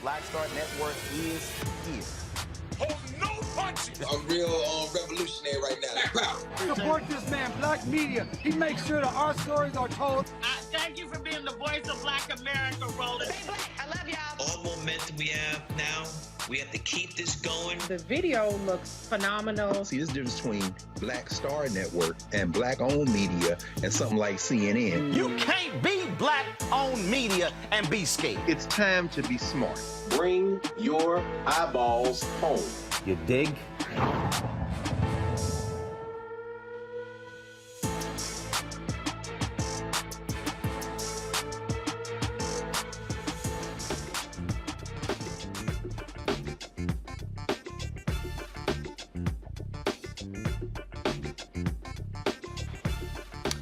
Black Star Network is here. Hold no punches. I'm real revolutionary right now. Support this man, Black Media. He makes sure that our stories are told. Thank you for being the voice of Black America, Roland. Stay black. I love y'all. All momentum we have now, we have to keep this going. The video looks phenomenal. See, there's a difference between Black Star Network and Black-owned media and something like CNN. You can't be Black-owned media and be scared. It's time to be smart. Bring your eyeballs home. You dig?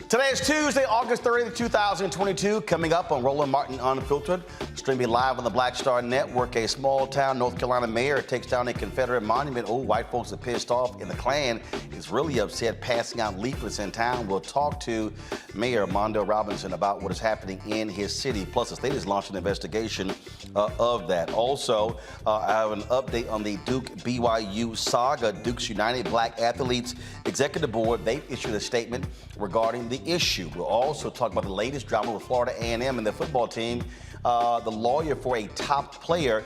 Today is Tuesday, August 30th, 2022. Coming up on Roland Martin Unfiltered, streaming live on the Black Star Network. A small town North Carolina mayor takes down a Confederate monument. Oh, white folks are pissed off, and the Klan is really upset, passing out leaflets in town. We'll talk to Mayor Mondo Robinson about what is happening in his city. Plus, the state has launched an investigation of that. Also, I have an update on the Duke BYU saga. Duke's United Black Athletes Executive Board, they issued a statement regarding the issue. We'll also talk about the latest drama with Florida A&M and their football team. The lawyer for a top player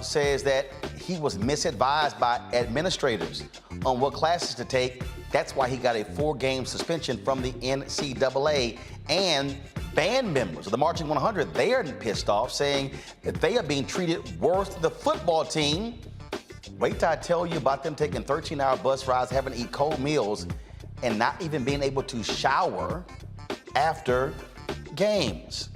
says that he was misadvised by administrators on what classes to take. That's why he got a 4-game suspension from the NCAA. And band members of the Marching 100, they are pissed off, saying that they are being treated worse than the football team. Wait till I tell you about them taking 13-hour bus rides, having to eat cold meals, and not even being able to shower after games.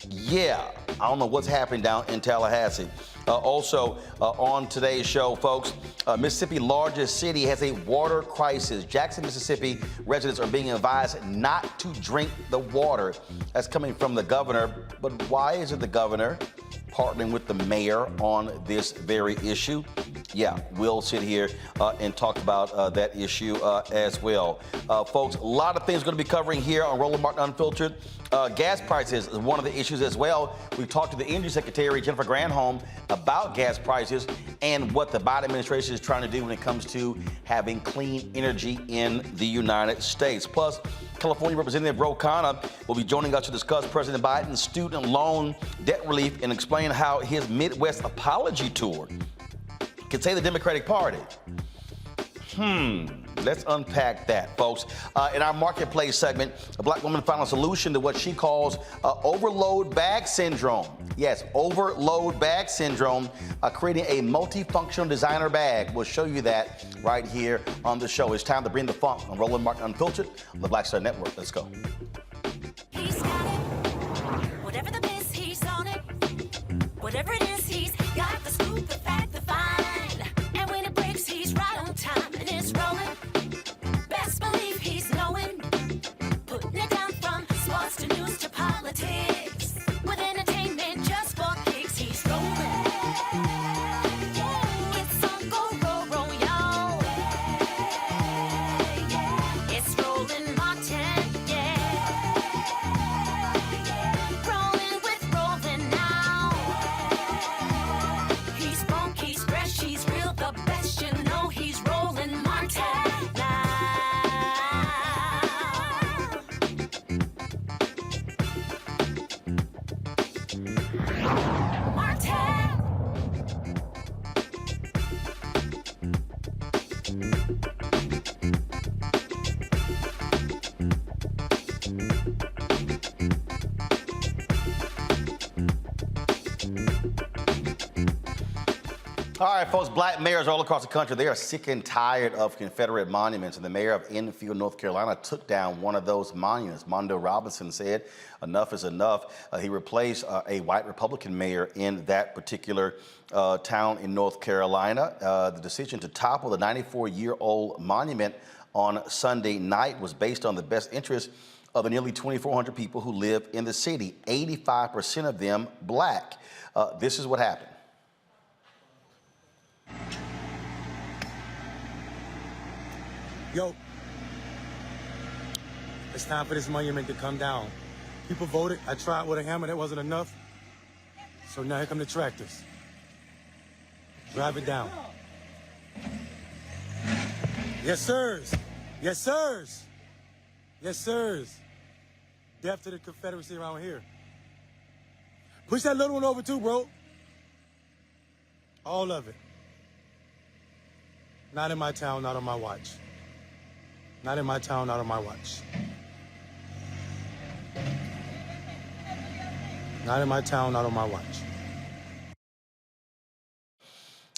Yeah, I don't know what's happening down in Tallahassee. Also, on today's show, folks, Mississippi's largest city has a water crisis. Jackson, Mississippi residents are being advised not to drink the water. That's coming from the governor. But why isn't the governor partnering with the mayor on this very issue? Yeah, we'll sit here and talk about that issue as well. Folks, a lot of things going to be covering here on Roland Martin Unfiltered. Gas prices is one of the issues as well. We've talked to the Energy Secretary, Jennifer Granholm, about gas prices and what the Biden administration is trying to do when it comes to having clean energy in the United States. Plus, California Representative Khanna will be joining us to discuss President Biden's student loan debt relief and explain how his Midwest apology tour can save the Democratic Party. Let's unpack that, folks. In our marketplace segment, a black woman found a solution to what she calls overload bag syndrome. Yes, overload bag syndrome, creating a multifunctional designer bag. We'll show you that right here on the show. It's time to bring the funk on Roland Martin Unfiltered on the Black Star Network. Let's go. He's got it. Whatever the miss, he's on it. Whatever it is, he's got the scoop, the fact, the find. And when it breaks, he's right on time and it's rolling. Best believe he's knowing. Putting it down from sports to news to politics. With entertainment just for kicks, he's rolling. It's on go, y'all. It's Roland Martin, rolling with Roland now. He's funk, he's fresh, he's real, the best, you know he's Roland Martin now. Martin. All right, folks, black mayors all across the country, they are sick and tired of Confederate monuments, and the mayor of Enfield, North Carolina, took down one of those monuments. Mondo Robinson said enough is enough. He replaced a white Republican mayor in that particular town in North Carolina. The decision to topple the 94-year-old monument on Sunday night was based on the best interest of the nearly 2,400 people who live in the city, 85% of them black. This is what happened. Yo, it's time for this monument to come down. People voted. I tried with a hammer. That wasn't enough. So now here come the tractors. Drive it down. Yes, sirs. Yes, sirs. Yes, sirs. Death to the Confederacy around here. Push that little one over too, bro. All of it. Not in my town, not on my watch. Not in my town, not on my watch. Not in my town, not on my watch.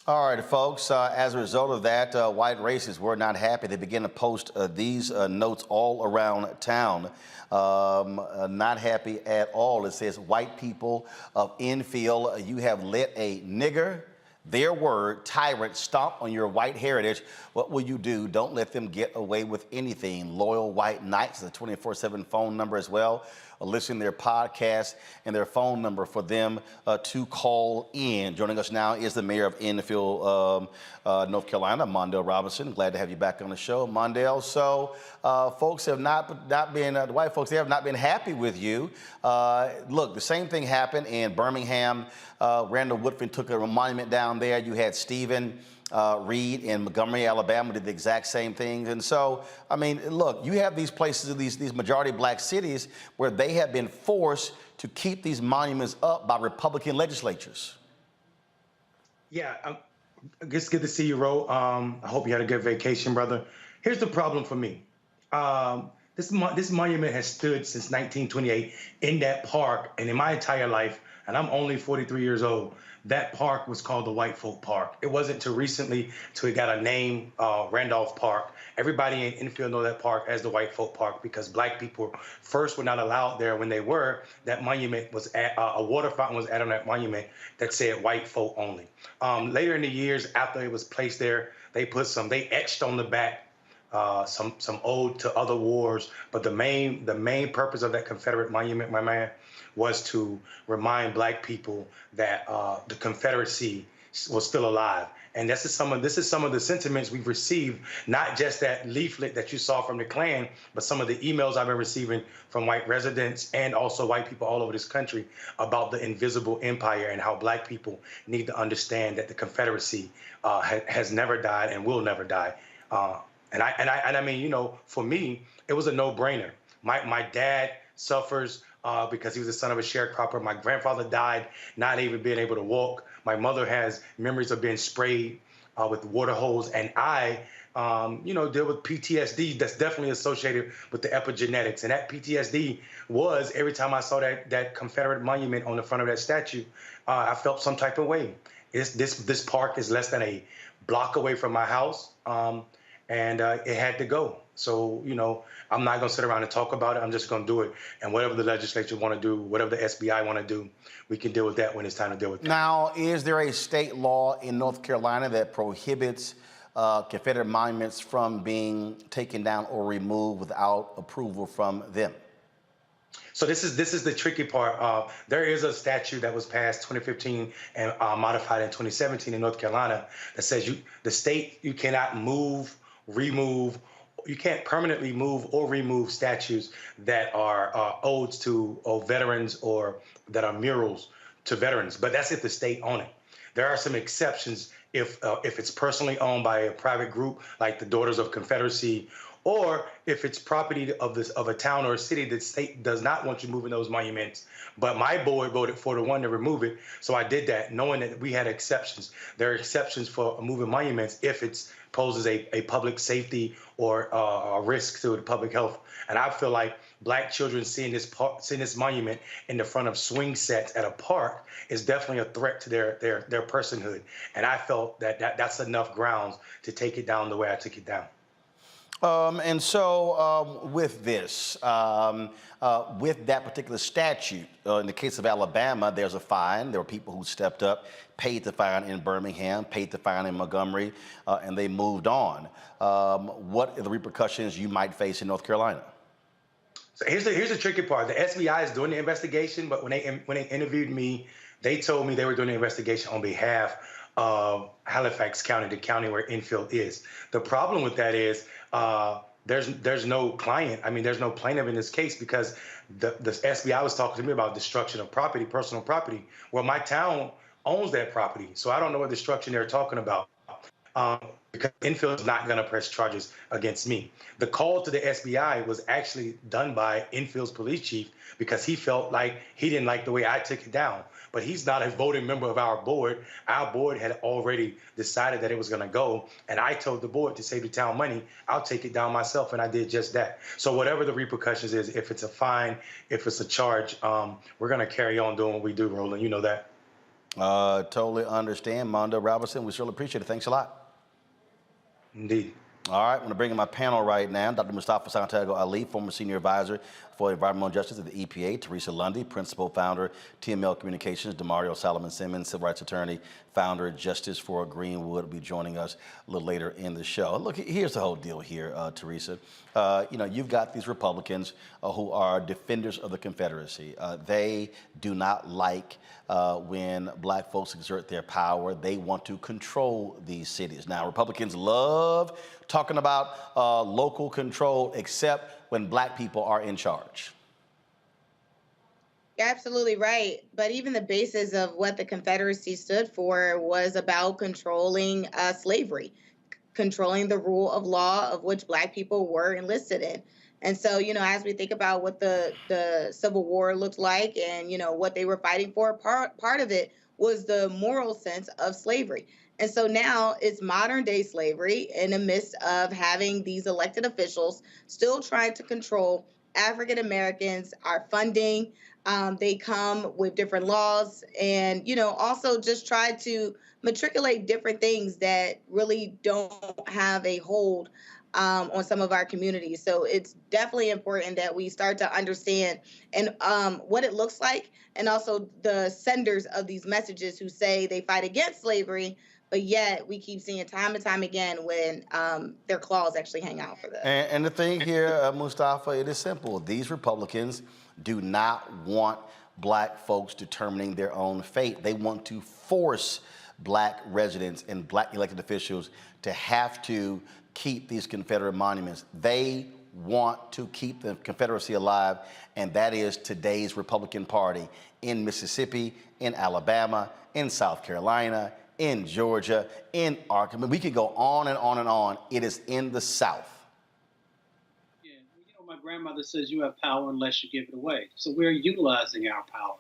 All right, folks, as a result of that, white racists were not happy. They began to post these notes all around town. Not happy at all. It says, white people of Enfield, you have let a nigger, their word, tyrant, stomp on your white heritage. What will you do? Don't let them get away with anything. Loyal White Knights, the 24/7 phone number as well. Listen to their podcast and their phone number for them to call in. Joining us now is the mayor of Enfield, North Carolina, Mondale Robinson. Glad to have you back on the show, Mondale. So folks have not been, the white folks, they have not been happy with you. Look, the same thing happened in Birmingham. Randall Woodfin took a monument down there. You had Stephen Reed in Montgomery, Alabama did the exact same thing. And so, I mean, look, you have these places, these majority black cities where they have been forced to keep these monuments up by Republican legislatures. Yeah, it's good to see you, Ro. I hope you had a good vacation, brother. Here's the problem for me. This monument has stood since 1928 in that park, and in my entire life, and I'm only 43 years old, that park was called the White Folk Park. It wasn't too recently till it got a name, Randolph Park. Everybody in Enfield know that park as the White Folk Park because black people first were not allowed there. When they were, that monument was at, a water fountain was added on that monument that said white folk only. Later in the years, after it was placed there, they etched on the back some ode to other wars. But the main purpose of that Confederate monument, my man, was to remind black people that the Confederacy was still alive. And this is some of the sentiments we've received, not just that leaflet that you saw from the Klan, but some of the emails I've been receiving from white residents and also white people all over this country about the invisible empire and how black people need to understand that the Confederacy has never died and will never die. And I mean, you know, for me, it was a no-brainer. My dad suffers because he was the son of a sharecropper. My grandfather died not even being able to walk. My mother has memories of being sprayed with water hose. And I, you know, deal with PTSD that's definitely associated with the epigenetics. And that PTSD was every time I saw that Confederate monument on the front of that statue, I felt some type of way. This park is less than a block away from my house. And it had to go. So, you know, I'm not going to sit around and talk about it. I'm just going to do it. And whatever the legislature want to do, whatever the SBI want to do, we can deal with that when it's time to deal with that. Now, is there a state law in North Carolina that prohibits Confederate monuments from being taken down or removed without approval from them? So this is the tricky part. There is a statute that was passed 2015 and modified in 2017 in North Carolina that says the state cannot move, remove, you can't permanently move or remove statues that are odes to veterans or that are murals to veterans. But that's if the state own it. There are some exceptions if it's personally owned by a private group like the Daughters of Confederacy, or if it's property of a town or a city, the state does not want you moving those monuments. But my board voted 4-1 to remove it, so I did that, knowing that we had exceptions. There are exceptions for moving monuments if it poses a public safety or a risk to the public health. And I feel like black children seeing this monument in the front of swing sets at a park is definitely a threat to their personhood. And I felt that's enough grounds to take it down the way I took it down. And so with this, with that particular statute, in the case of Alabama, there's a fine. There were people who stepped up, paid the fine in Birmingham, paid the fine in Montgomery, and they moved on. What are the repercussions you might face in North Carolina? So here's the tricky part. The SBI is doing the investigation, but when they interviewed me, they told me they were doing the investigation on behalf of Halifax County, the county where infill is. The problem with that is there's no client. I mean, there's no plaintiff in this case because the SBI was talking to me about destruction of property, personal property. Well, my town owns that property, so I don't know what destruction they're talking about. Because infill is not going to press charges against me. The call to the SBI was actually done by infill's police chief because he felt like he didn't like the way I took it down. But he's not a voting member of our board. Our board had already decided that it was going to go. And I told the board to save the town money, I'll take it down myself. And I did just that. So whatever the repercussions is, if it's a fine, if it's a charge, we're going to carry on doing what we do, Roland. You know that. Totally understand. Mondo Robinson, we surely appreciate it. Thanks a lot. Indeed. All right, I'm going to bring in my panel right now. Dr. Mustafa Santiago Ali, former senior advisor for environmental justice at the EPA. Teresa Lundy, principal founder, TML Communications. Demario Solomon Simmons, civil rights attorney, founder, Justice for Greenwood, will be joining us a little later in the show. Look, here's the whole deal here, Teresa. You've got these Republicans who are defenders of the Confederacy. They do not like when black folks exert their power. They want to control these cities. Now, Republicans love talking about local control, except when black people are in charge. You're absolutely right. But even the basis of what the Confederacy stood for was about controlling slavery, controlling the rule of law of which black people were enlisted in. And so, as we think about what the Civil War looked like and, what they were fighting for, part of it was the moral sense of slavery. And so now it's modern day slavery in the midst of having these elected officials still trying to control African Americans, our funding. They come with different laws and, also just try to matriculate different things that really don't have a hold on some of our communities. So it's definitely important that we start to understand and what it looks like, and also the senders of these messages who say they fight against slavery, but yet we keep seeing time and time again when their claws actually hang out for this. And the thing here, Mustafa, it is simple. These Republicans do not want black folks determining their own fate. They want to force black residents and black elected officials to have to keep these Confederate monuments. They want to keep the Confederacy alive, and that is today's Republican Party in Mississippi, in Alabama, in South Carolina, in Georgia, in Arkansas. We could go on and on and on. It is in the South. Yeah, my grandmother says you have power unless you give it away. So we're utilizing our power.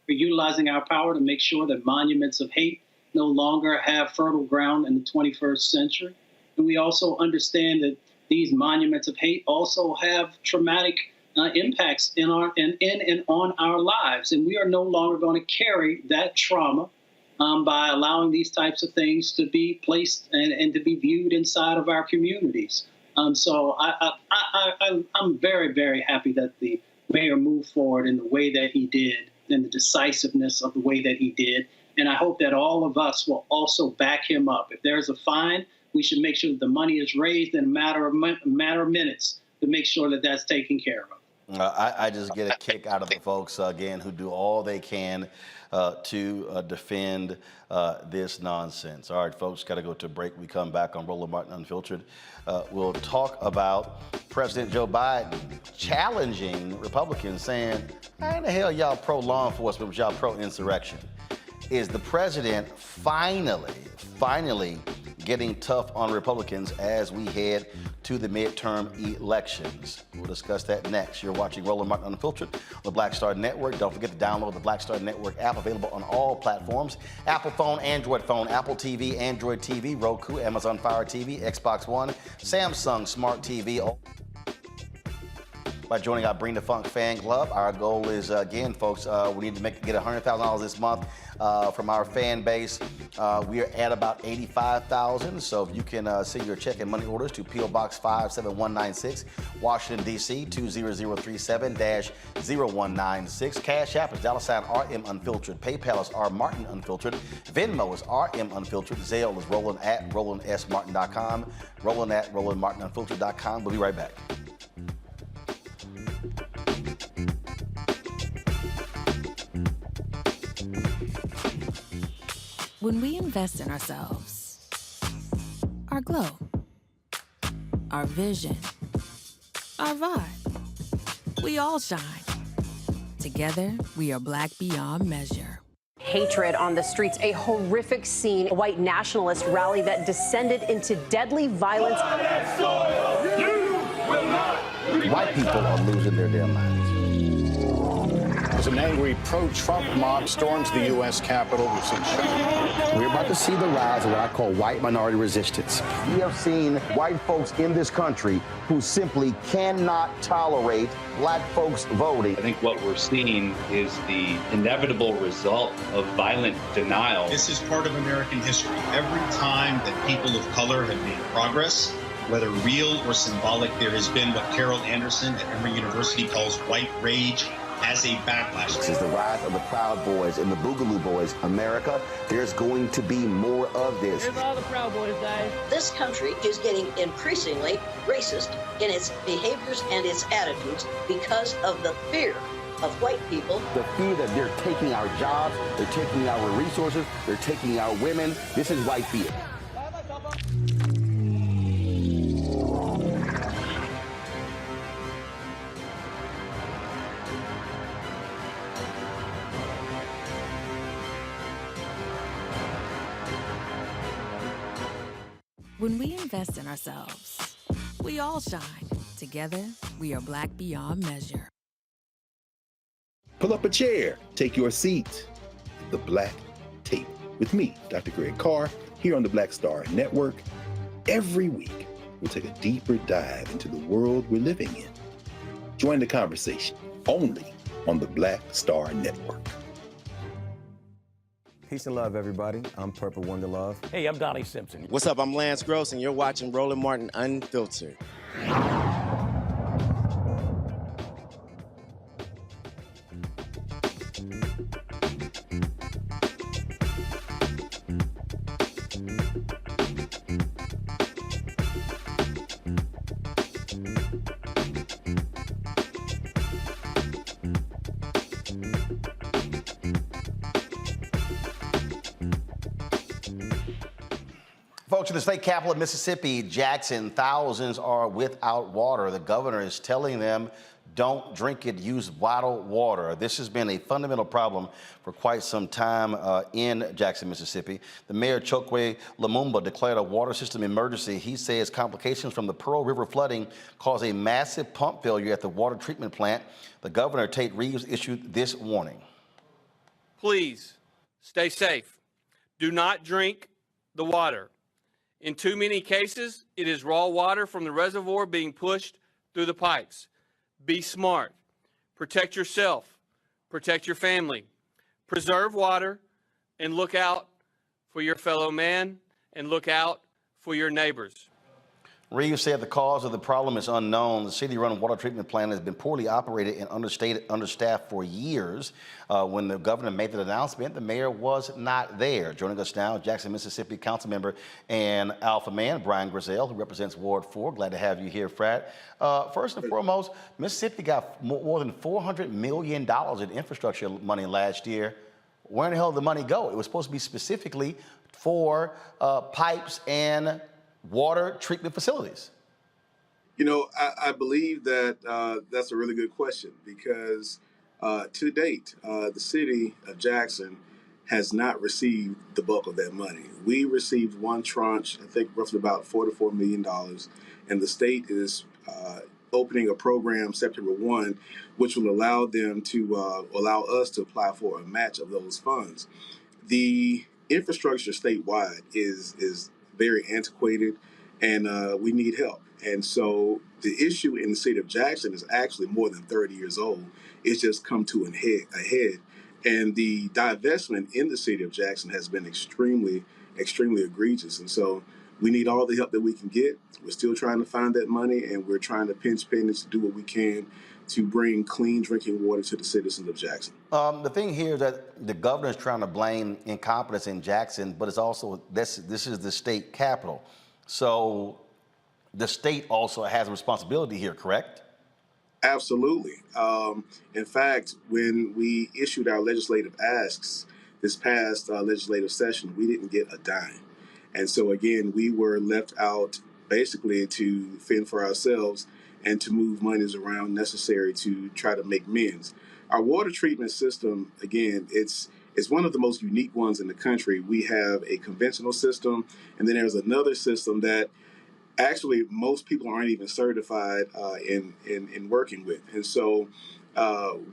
We're utilizing our power to make sure that monuments of hate no longer have fertile ground in the 21st century. And we also understand that these monuments of hate also have traumatic impacts in and on our lives. And we are no longer going to carry that trauma by allowing these types of things to be placed and to be viewed inside of our communities. So I'm very, very happy that the mayor moved forward in the way that he did and the decisiveness of the way that he did. And I hope that all of us will also back him up. If there's a fine, we should make sure that the money is raised in a matter of minutes to make sure that that's taken care of. I just get a kick out of the folks, again, who do all they can to defend this nonsense. All right, folks, got to go to a break. We come back on Roland Martin Unfiltered. We'll talk about President Joe Biden challenging Republicans, saying, how in the hell y'all pro-law enforcement, but y'all pro-insurrection? Is the president finally getting tough on Republicans as we head to the midterm elections? We'll discuss that next. You're watching Roland Martin Unfiltered on the Black Star Network. Don't forget to download the Black Star Network app, available on all platforms: Apple phone, Android phone, Apple TV, Android TV, Roku, Amazon Fire TV, Xbox One, Samsung Smart TV. By joining our Bring the Funk fan club. Our goal is, again, folks, we need to get $100,000 this month from our fan base. We are at about 85,000. So if you can send your check and money orders to P.O. Box 57196, Washington, D.C. 20037-0196. Cash App is $RM Unfiltered. PayPal is R Martin Unfiltered. Venmo is RM Unfiltered. Zelle is Roland at RolandSMartin.com. Roland at RolandMartinUnfiltered.com. We'll be right back. When we invest in ourselves, our glow, our vision, our vibe, we all shine. Together, we are black beyond measure. Hatred on the streets, a horrific scene, a white nationalist rally that descended into deadly violence. White people are losing their damn minds. As an angry pro-Trump mob storms the U.S. Capitol, we've seen shooting. We're about to see the rise of what I call white minority resistance. We have seen white folks in this country who simply cannot tolerate black folks voting. I think what we're seeing is the inevitable result of violent denial. This is part of American history. Every time that people of color have made progress, whether real or symbolic, there has been what Carol Anderson at Emory University calls white rage as a backlash. This is the rise of the Proud Boys and the Boogaloo Boys. America, there's going to be more of this. Here's all the Proud Boys, guys. This country is getting increasingly racist in its behaviors and its attitudes because of the fear of white people. The fear that they're taking our jobs, they're taking our resources, they're taking our women. This is white fear. When we invest in ourselves, we all shine. Together, we are black beyond measure. Pull up a chair, take your seat. The Black Tape with me, Dr. Greg Carr, here on the Black Star Network. Every week, we'll take a deeper dive into the world we're living in. Join the conversation only on the Black Star Network. Peace and love, everybody. I'm Purple Wonder Love. Hey, I'm Donnie Simpson. What's up? I'm Lance Gross, and you're watching Roland Martin Unfiltered. Folks, in the state capital of Mississippi, Jackson, thousands are without water. The governor is telling them, don't drink it, use bottled water. This has been a fundamental problem for quite some time in Jackson, Mississippi. The mayor, Chokwe Lumumba, declared a water system emergency. He says complications from the Pearl River flooding caused a massive pump failure at the water treatment plant. The governor, Tate Reeves, issued this warning. Please stay safe. Do not drink the water. In too many cases, it is raw water from the reservoir being pushed through the pipes. Be smart. Protect yourself. Protect your family. Preserve water and look out for your fellow man and look out for your neighbors. Reeves said the cause of the problem is unknown. The city-run water treatment plant has been poorly operated and understaffed for years. When the governor made that announcement, the mayor was not there. Joining us now, Jackson, Mississippi council member and Alpha man, Brian Grizzell, who represents Ward 4. Glad to have you here, Frat. First and foremost, Mississippi got more than $400 million in infrastructure money last year. Where in the hell did the money go? It was supposed to be specifically for pipes and water treatment facilities. You know, I believe that that's a really good question because to date, the city of Jackson has not received the bulk of that money. We received one tranche, I think roughly about $4 to $4 million, and the state is opening a program September 1, which will allow them to allow us to apply for a match of those funds. The infrastructure statewide is very antiquated, and we need help. And so the issue in the city of Jackson is actually more than 30 years old. It's just come to a head. And the divestment in the city of Jackson has been extremely, extremely egregious. And so we need all the help that we can get. We're still trying to find that money, and we're trying to pinch pennies to do what we can to bring clean drinking water to the citizens of Jackson. The thing here is that the governor is trying to blame incompetence in Jackson, but it's also, this is the state capital. So the state also has a responsibility here, correct? Absolutely. In fact, when we issued our legislative asks this past legislative session, we didn't get a dime. And so again, we were left out basically to fend for ourselves and to move monies around necessary to try to make amends. Our water treatment system, again, it's one of the most unique ones in the country. We have a conventional system, and then there's another system that actually most people aren't even certified in working with. And so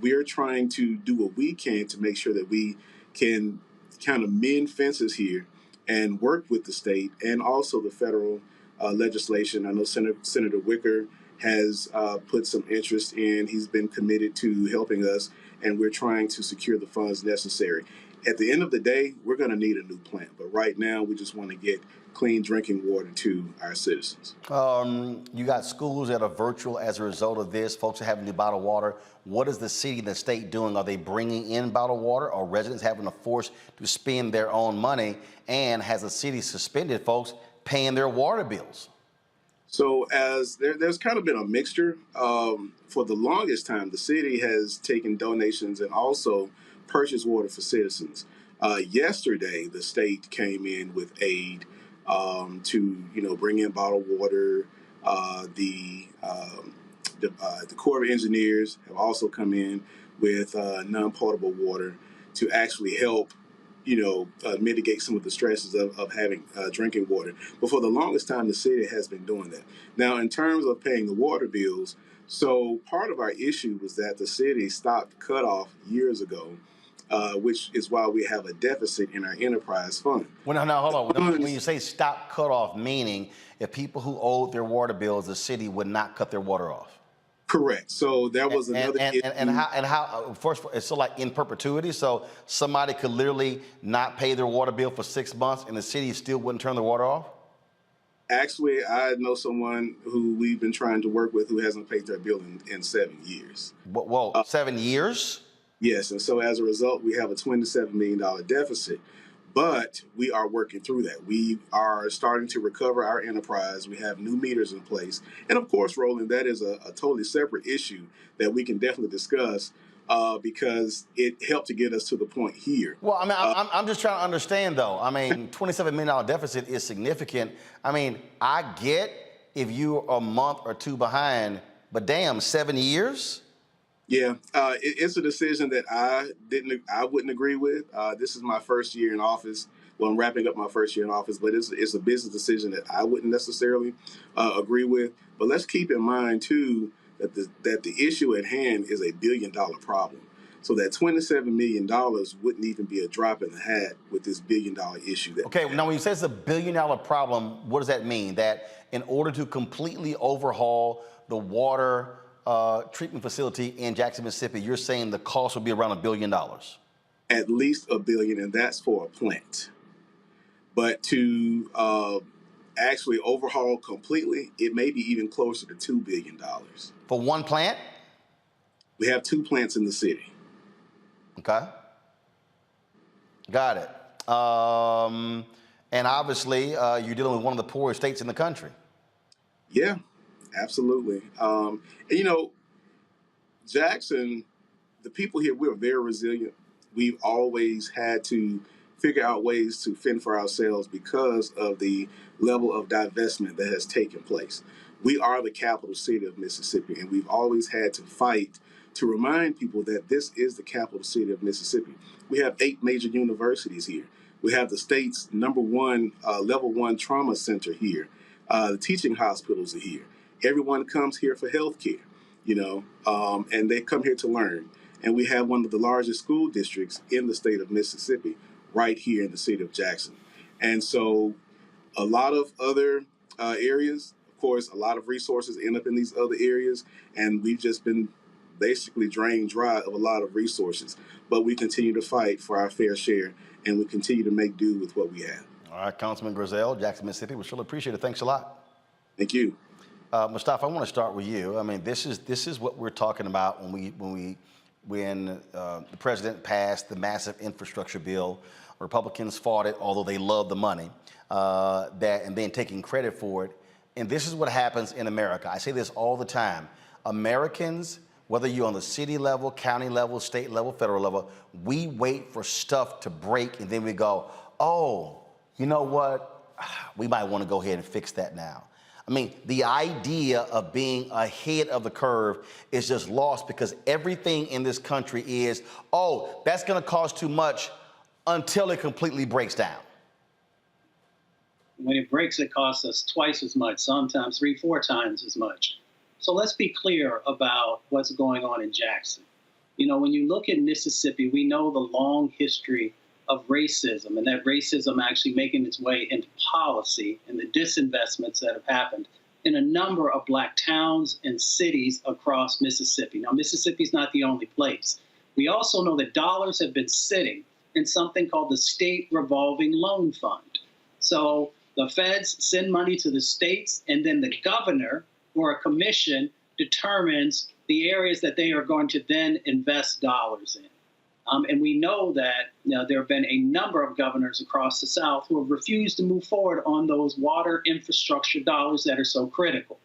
we're trying to do what we can to make sure that we can kind of mend fences here and work with the state and also the federal legislation. I know Senator Wicker has put some interest in. He's been committed to helping us, and we're trying to secure the funds necessary. At the end of the day, we're going to need a new plant, but right now we just want to get clean drinking water to our citizens. You got schools that are virtual as a result of this. Folks are having to bottle water. What is the city and the state doing? Are they bringing in bottled water, or residents having to force to spend their own money? And has the city suspended folks paying their water bills? So as there's kind of been a mixture. For the longest time, the city has taken donations and also purchased water for citizens. Yesterday, the state came in with aid to bring in bottled water. The Corps of Engineers have also come in with non-potable water to actually help mitigate some of the stresses of having drinking water. But for the longest time, the city has been doing that. Now, in terms of paying the water bills, so part of our issue was that the city stopped cutoff years ago, which is why we have a deficit in our enterprise fund. Well, now, hold on. When you say stop cutoff, meaning if people who owed their water bills, the city would not cut their water off. Correct. So that was another issue. And how first, it's so like in perpetuity. So somebody could literally not pay their water bill for 6 months and the city still wouldn't turn the water off? Actually, I know someone who we've been trying to work with who hasn't paid their bill in 7 years. Whoa, 7 years? Yes. And so as a result, we have a $27 million deficit. But we are working through that. We are starting to recover our enterprise. We have new meters in place. And of course, Roland, that is a totally separate issue that we can definitely discuss because it helped to get us to the point here. Well, I mean, I'm just trying to understand, though. I mean, $27 million deficit is significant. I mean, I get if you're a month or two behind, but damn, 7 years? Yeah, it's a decision that I wouldn't agree with. This is my first year in office. Well, I'm wrapping up my first year in office, but it's a business decision that I wouldn't necessarily agree with. But let's keep in mind too that the issue at hand is $1 billion problem. So that $27 million wouldn't even be a drop in the hat with this $1 billion issue. Okay, now when you say it's $1 billion problem, what does that mean? That in order to completely overhaul the water treatment facility in Jackson, Mississippi, you're saying the cost would be around $1 billion? At least $1 billion, and that's for a plant. But to actually overhaul completely, it may be even closer to $2 billion. For one plant? We have 2 plants in the city. Okay. Got it. And obviously, you're dealing with one of the poorest states in the country. Yeah. Absolutely. And Jackson, the people here, we're very resilient. We've always had to figure out ways to fend for ourselves because of the level of divestment that has taken place. We are the capital city of Mississippi, and we've always had to fight to remind people that this is the capital city of Mississippi. We have 8 major universities here. We have the state's #1 level 1 trauma center here. The teaching hospitals are here. Everyone comes here for health care, and they come here to learn. And we have one of the largest school districts in the state of Mississippi right here in the city of Jackson. And so a lot of other areas, of course, a lot of resources end up in these other areas, and we've just been basically drained dry of a lot of resources. But we continue to fight for our fair share, and we continue to make do with what we have. All right, Councilman Grizzell, Jackson, Mississippi. We surely appreciate it. Thanks a lot. Thank you. Mustafa, I want to start with you. I mean, this is what we're talking about when the president passed the massive infrastructure bill. Republicans fought it, although they love the money, and then taking credit for it. And this is what happens in America. I say this all the time. Americans, whether you're on the city level, county level, state level, federal level, we wait for stuff to break and then we go, oh, you know what? We might want to go ahead and fix that now. I mean, the idea of being ahead of the curve is just lost because everything in this country is, oh, that's going to cost too much until it completely breaks down. When it breaks, it costs us twice as much, sometimes 3-4 times as much. So let's be clear about what's going on in Jackson. You know, when you look at Mississippi, we know the long history of racism, and that racism actually making its way into policy and the disinvestments that have happened in a number of Black towns and cities across Mississippi. Now, Mississippi's not the only place. We also know that dollars have been sitting in something called the State Revolving Loan Fund. So the feds send money to the states, and then the governor or a commission determines the areas that they are going to then invest dollars in. And we know that there have been a number of governors across the South who have refused to move forward on those water infrastructure dollars that are so critical.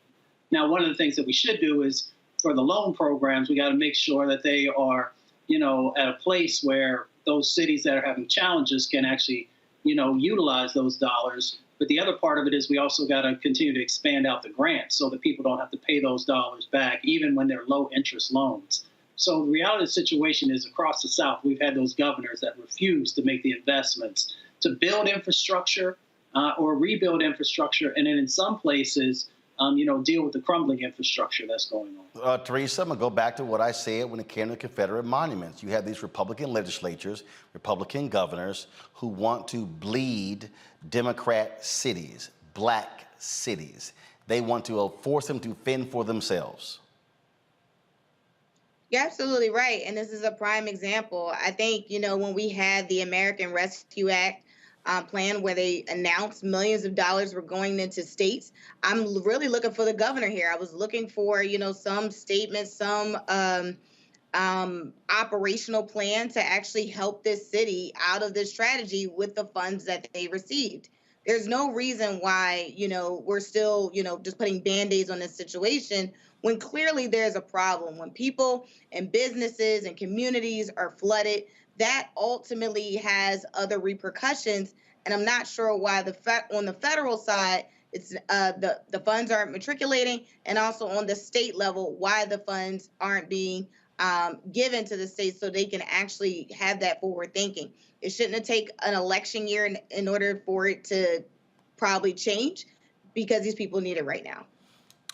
Now, one of the things that we should do is for the loan programs, we got to make sure that they are, at a place where those cities that are having challenges can actually, utilize those dollars. But the other part of it is we also got to continue to expand out the grants so that people don't have to pay those dollars back, even when they're low interest loans. So the reality of the situation is across the South, we've had those governors that refuse to make the investments to build infrastructure or rebuild infrastructure. And then in some places, deal with the crumbling infrastructure that's going on. Teresa, I'm going to go back to what I said when it came to Confederate monuments. You have these Republican legislatures, Republican governors who want to bleed Democrat cities, Black cities. They want to force them to fend for themselves. You're absolutely right. And this is a prime example. I think, when we had the American Rescue Act plan where they announced millions of dollars were going into states, I'm really looking for the governor here. I was looking for, some statements, some operational plan to actually help this city out of this strategy with the funds that they received. There's no reason why, we're still, just putting Band-Aids on this situation when clearly there's a problem. When people and businesses and communities are flooded, that ultimately has other repercussions. And I'm not sure why on the federal side, it's the funds aren't matriculating, and also on the state level, why the funds aren't being given to the states so they can actually have that forward thinking. It shouldn't have taken an election year in order for it to probably change, because these people need it right now.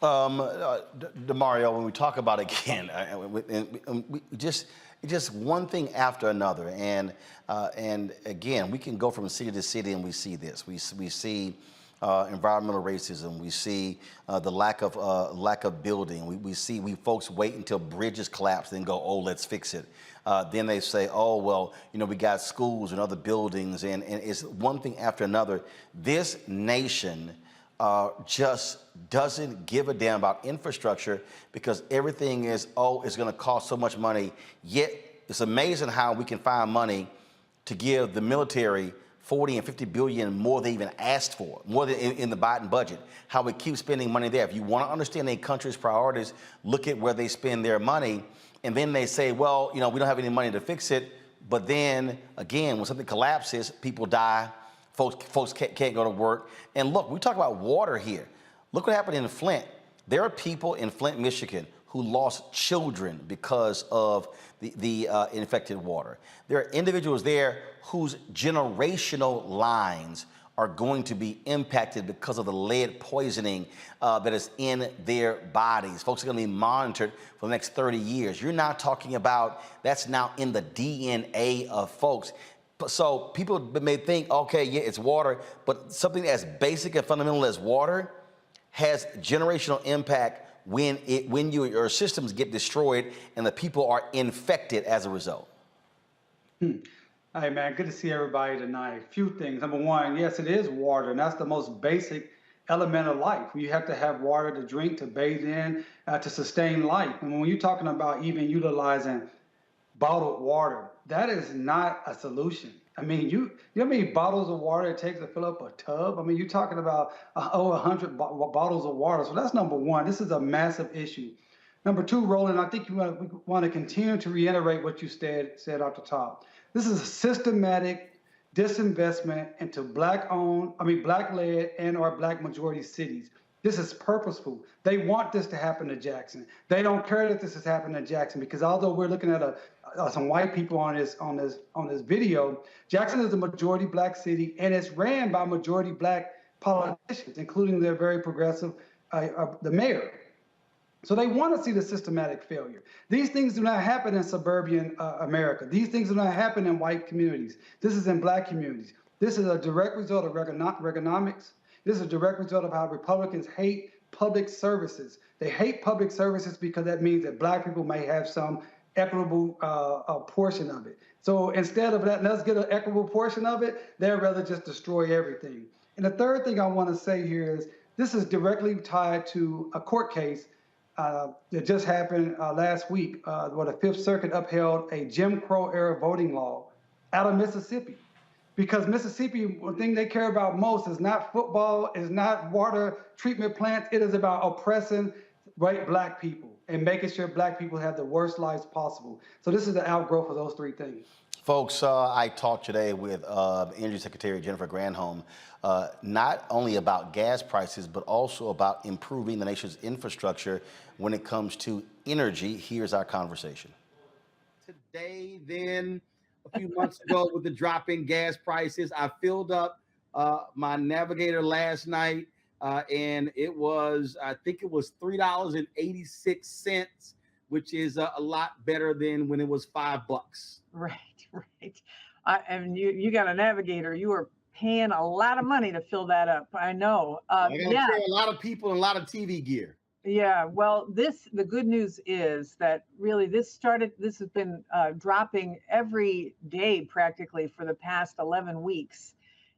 DeMario, when we talk about again, we just one thing after another, and again, we can go from city to city and we see this. We see environmental racism. We see the lack of building. We see folks wait until bridges collapse, then go, oh, let's fix it. Then they say, oh, well, we got schools and other buildings, and it's one thing after another. This nation just doesn't give a damn about infrastructure because everything is, oh, it's going to cost so much money. Yet it's amazing how we can find money to give the military 40 and 50 billion more than even asked for, more than in the Biden budget. How we keep spending money there. If you want to understand a country's priorities, look at where they spend their money, and then they say, well, we don't have any money to fix it. But then again, when something collapses, people die. Folks can't go to work. And look, we talk about water here. Look what happened in Flint. There are people in Flint, Michigan, who lost children because of the infected water. There are individuals there whose generational lines are going to be impacted because of the lead poisoning that is in their bodies. Folks are going to be monitored for the next 30 years. You're now talking about that's now in the DNA of folks. So people may think, okay, yeah, it's water, but something as basic and fundamental as water has generational impact when your systems get destroyed and the people are infected as a result. Hey, man, good to see everybody tonight. A few things. Number one, yes, it is water, and that's the most basic element of life. You have to have water to drink, to bathe in, to sustain life. And when you're talking about even utilizing bottled water, that is not a solution. I mean, you know how many bottles of water it takes to fill up a tub? I mean, you're talking about over 100 bottles of water. So that's number one. This is a massive issue. Number two, Roland, I think we want to continue to reiterate what you said off the top. This is a systematic disinvestment into Black-led and/or Black majority cities. This is purposeful. They want this to happen to Jackson. They don't care that this is happening to Jackson, because although we're looking at some white people on this video, Jackson is a majority Black city, and it's ran by majority Black politicians, including their very progressive, the mayor. So they want to see the systematic failure. These things do not happen in suburban America. These things do not happen in white communities. This is in Black communities. This is a direct result of Reaganomics. This is a direct result of how Republicans hate public services. They hate public services because that means that Black people may have some equitable portion of it. So instead of letting us get an equitable portion of it, they'd rather just destroy everything. And the third thing I want to say here is this is directly tied to a court case that just happened last week, where the Fifth Circuit upheld a Jim Crow era voting law out of Mississippi. Because Mississippi, the thing they care about most is not football, is not water treatment plants. It is about oppressing white Black people and making sure Black people have the worst lives possible. So this is the outgrowth of those three things. Folks, I talked today with Energy Secretary Jennifer Granholm, not only about gas prices, but also about improving the nation's infrastructure when it comes to energy. Here's our conversation. Today, then, a few months ago, with the drop in gas prices, I filled up my Navigator last night, and it was, I think it was $3.86, which is a lot better than when it was $5. Right. And you got a Navigator. You were paying a lot of money to fill that up. I know. I got a lot of people and a lot of TV gear. Yeah. Well, the good news is that really this has been dropping every day practically for the past 11 weeks.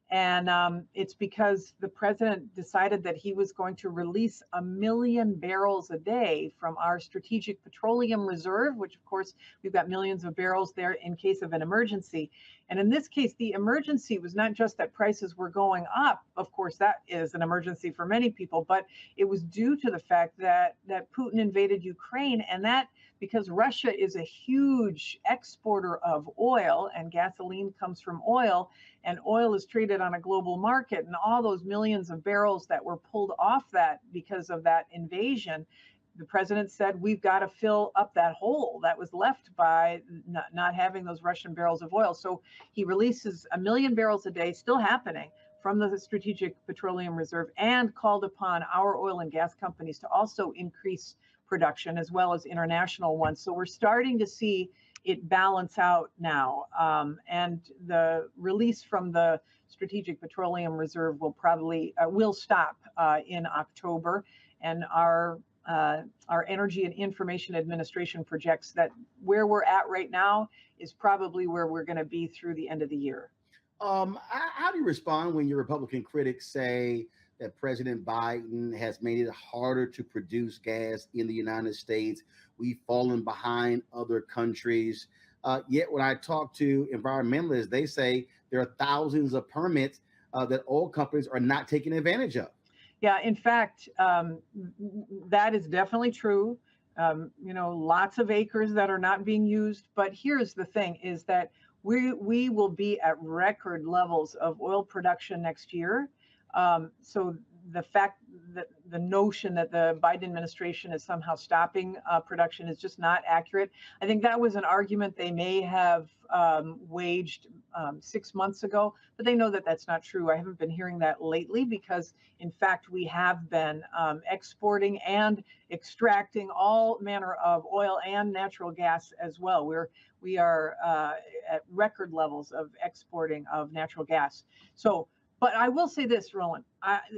And it's because the president decided that he was going to release 1 million barrels a day from our strategic petroleum reserve, which of course we've got millions of barrels there in case of an emergency. And in this case, the emergency was not just that prices were going up. Of course, that is an emergency for many people, but it was due to the fact that Putin invaded Ukraine, and that because Russia is a huge exporter of oil, and gasoline comes from oil, and oil is traded on a global market, and all those millions of barrels that were pulled off that because of that invasion, the president said, we've got to fill up that hole that was left by not having those Russian barrels of oil. So he releases 1 million barrels a day, still happening, from the Strategic Petroleum Reserve, and called upon our oil and gas companies to also increase production as well as international ones. So we're starting to see it balance out now. And the release from the Strategic Petroleum Reserve will stop in October. And our Energy and Information Administration projects that where we're at right now is probably where we're going to be through the end of the year. How do you respond when your Republican critics say that President Biden has made it harder to produce gas in the United States? We've fallen behind other countries. Yet when I talk to environmentalists, they say there are thousands of permits that oil companies are not taking advantage of. Yeah, in fact, that is definitely true. Lots of acres that are not being used. But here's the thing is that we will be at record levels of oil production next year. So the fact that the notion that the Biden administration is somehow stopping production is just not accurate. I think that was an argument they may have waged 6 months ago, but they know that that's not true. I haven't been hearing that lately because, in fact, we have been exporting and extracting all manner of oil and natural gas as well. We are at record levels of exporting of natural gas. But I will say this, Roland,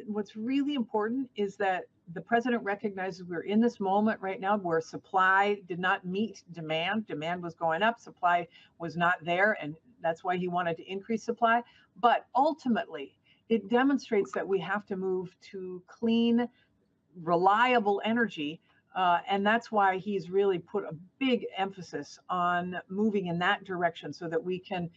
what's really important is that the president recognizes we're in this moment right now where supply did not meet demand. Demand was going up, supply was not there, and that's why he wanted to increase supply. But ultimately, it demonstrates that we have to move to clean, reliable energy And that's why he's really put a big emphasis on moving in that direction so that we can,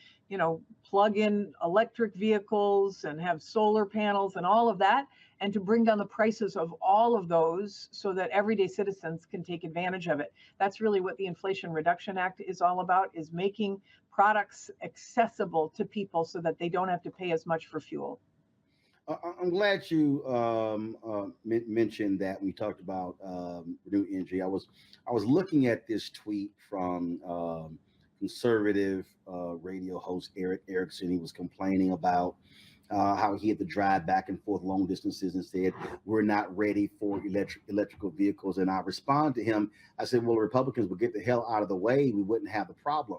plug in electric vehicles and have solar panels and all of that, and to bring down the prices of all of those so that everyday citizens can take advantage of it. That's really what the Inflation Reduction Act is all about, is making products accessible to people so that they don't have to pay as much for fuel. I'm glad you mentioned that when we talked about renewable energy. I was looking at this tweet from conservative radio host Eric Erickson. He was complaining about how he had to drive back and forth long distances and said, we're not ready for electrical vehicles. And I responded to him. I said, well, Republicans would get the hell out of the way. We wouldn't have the problem.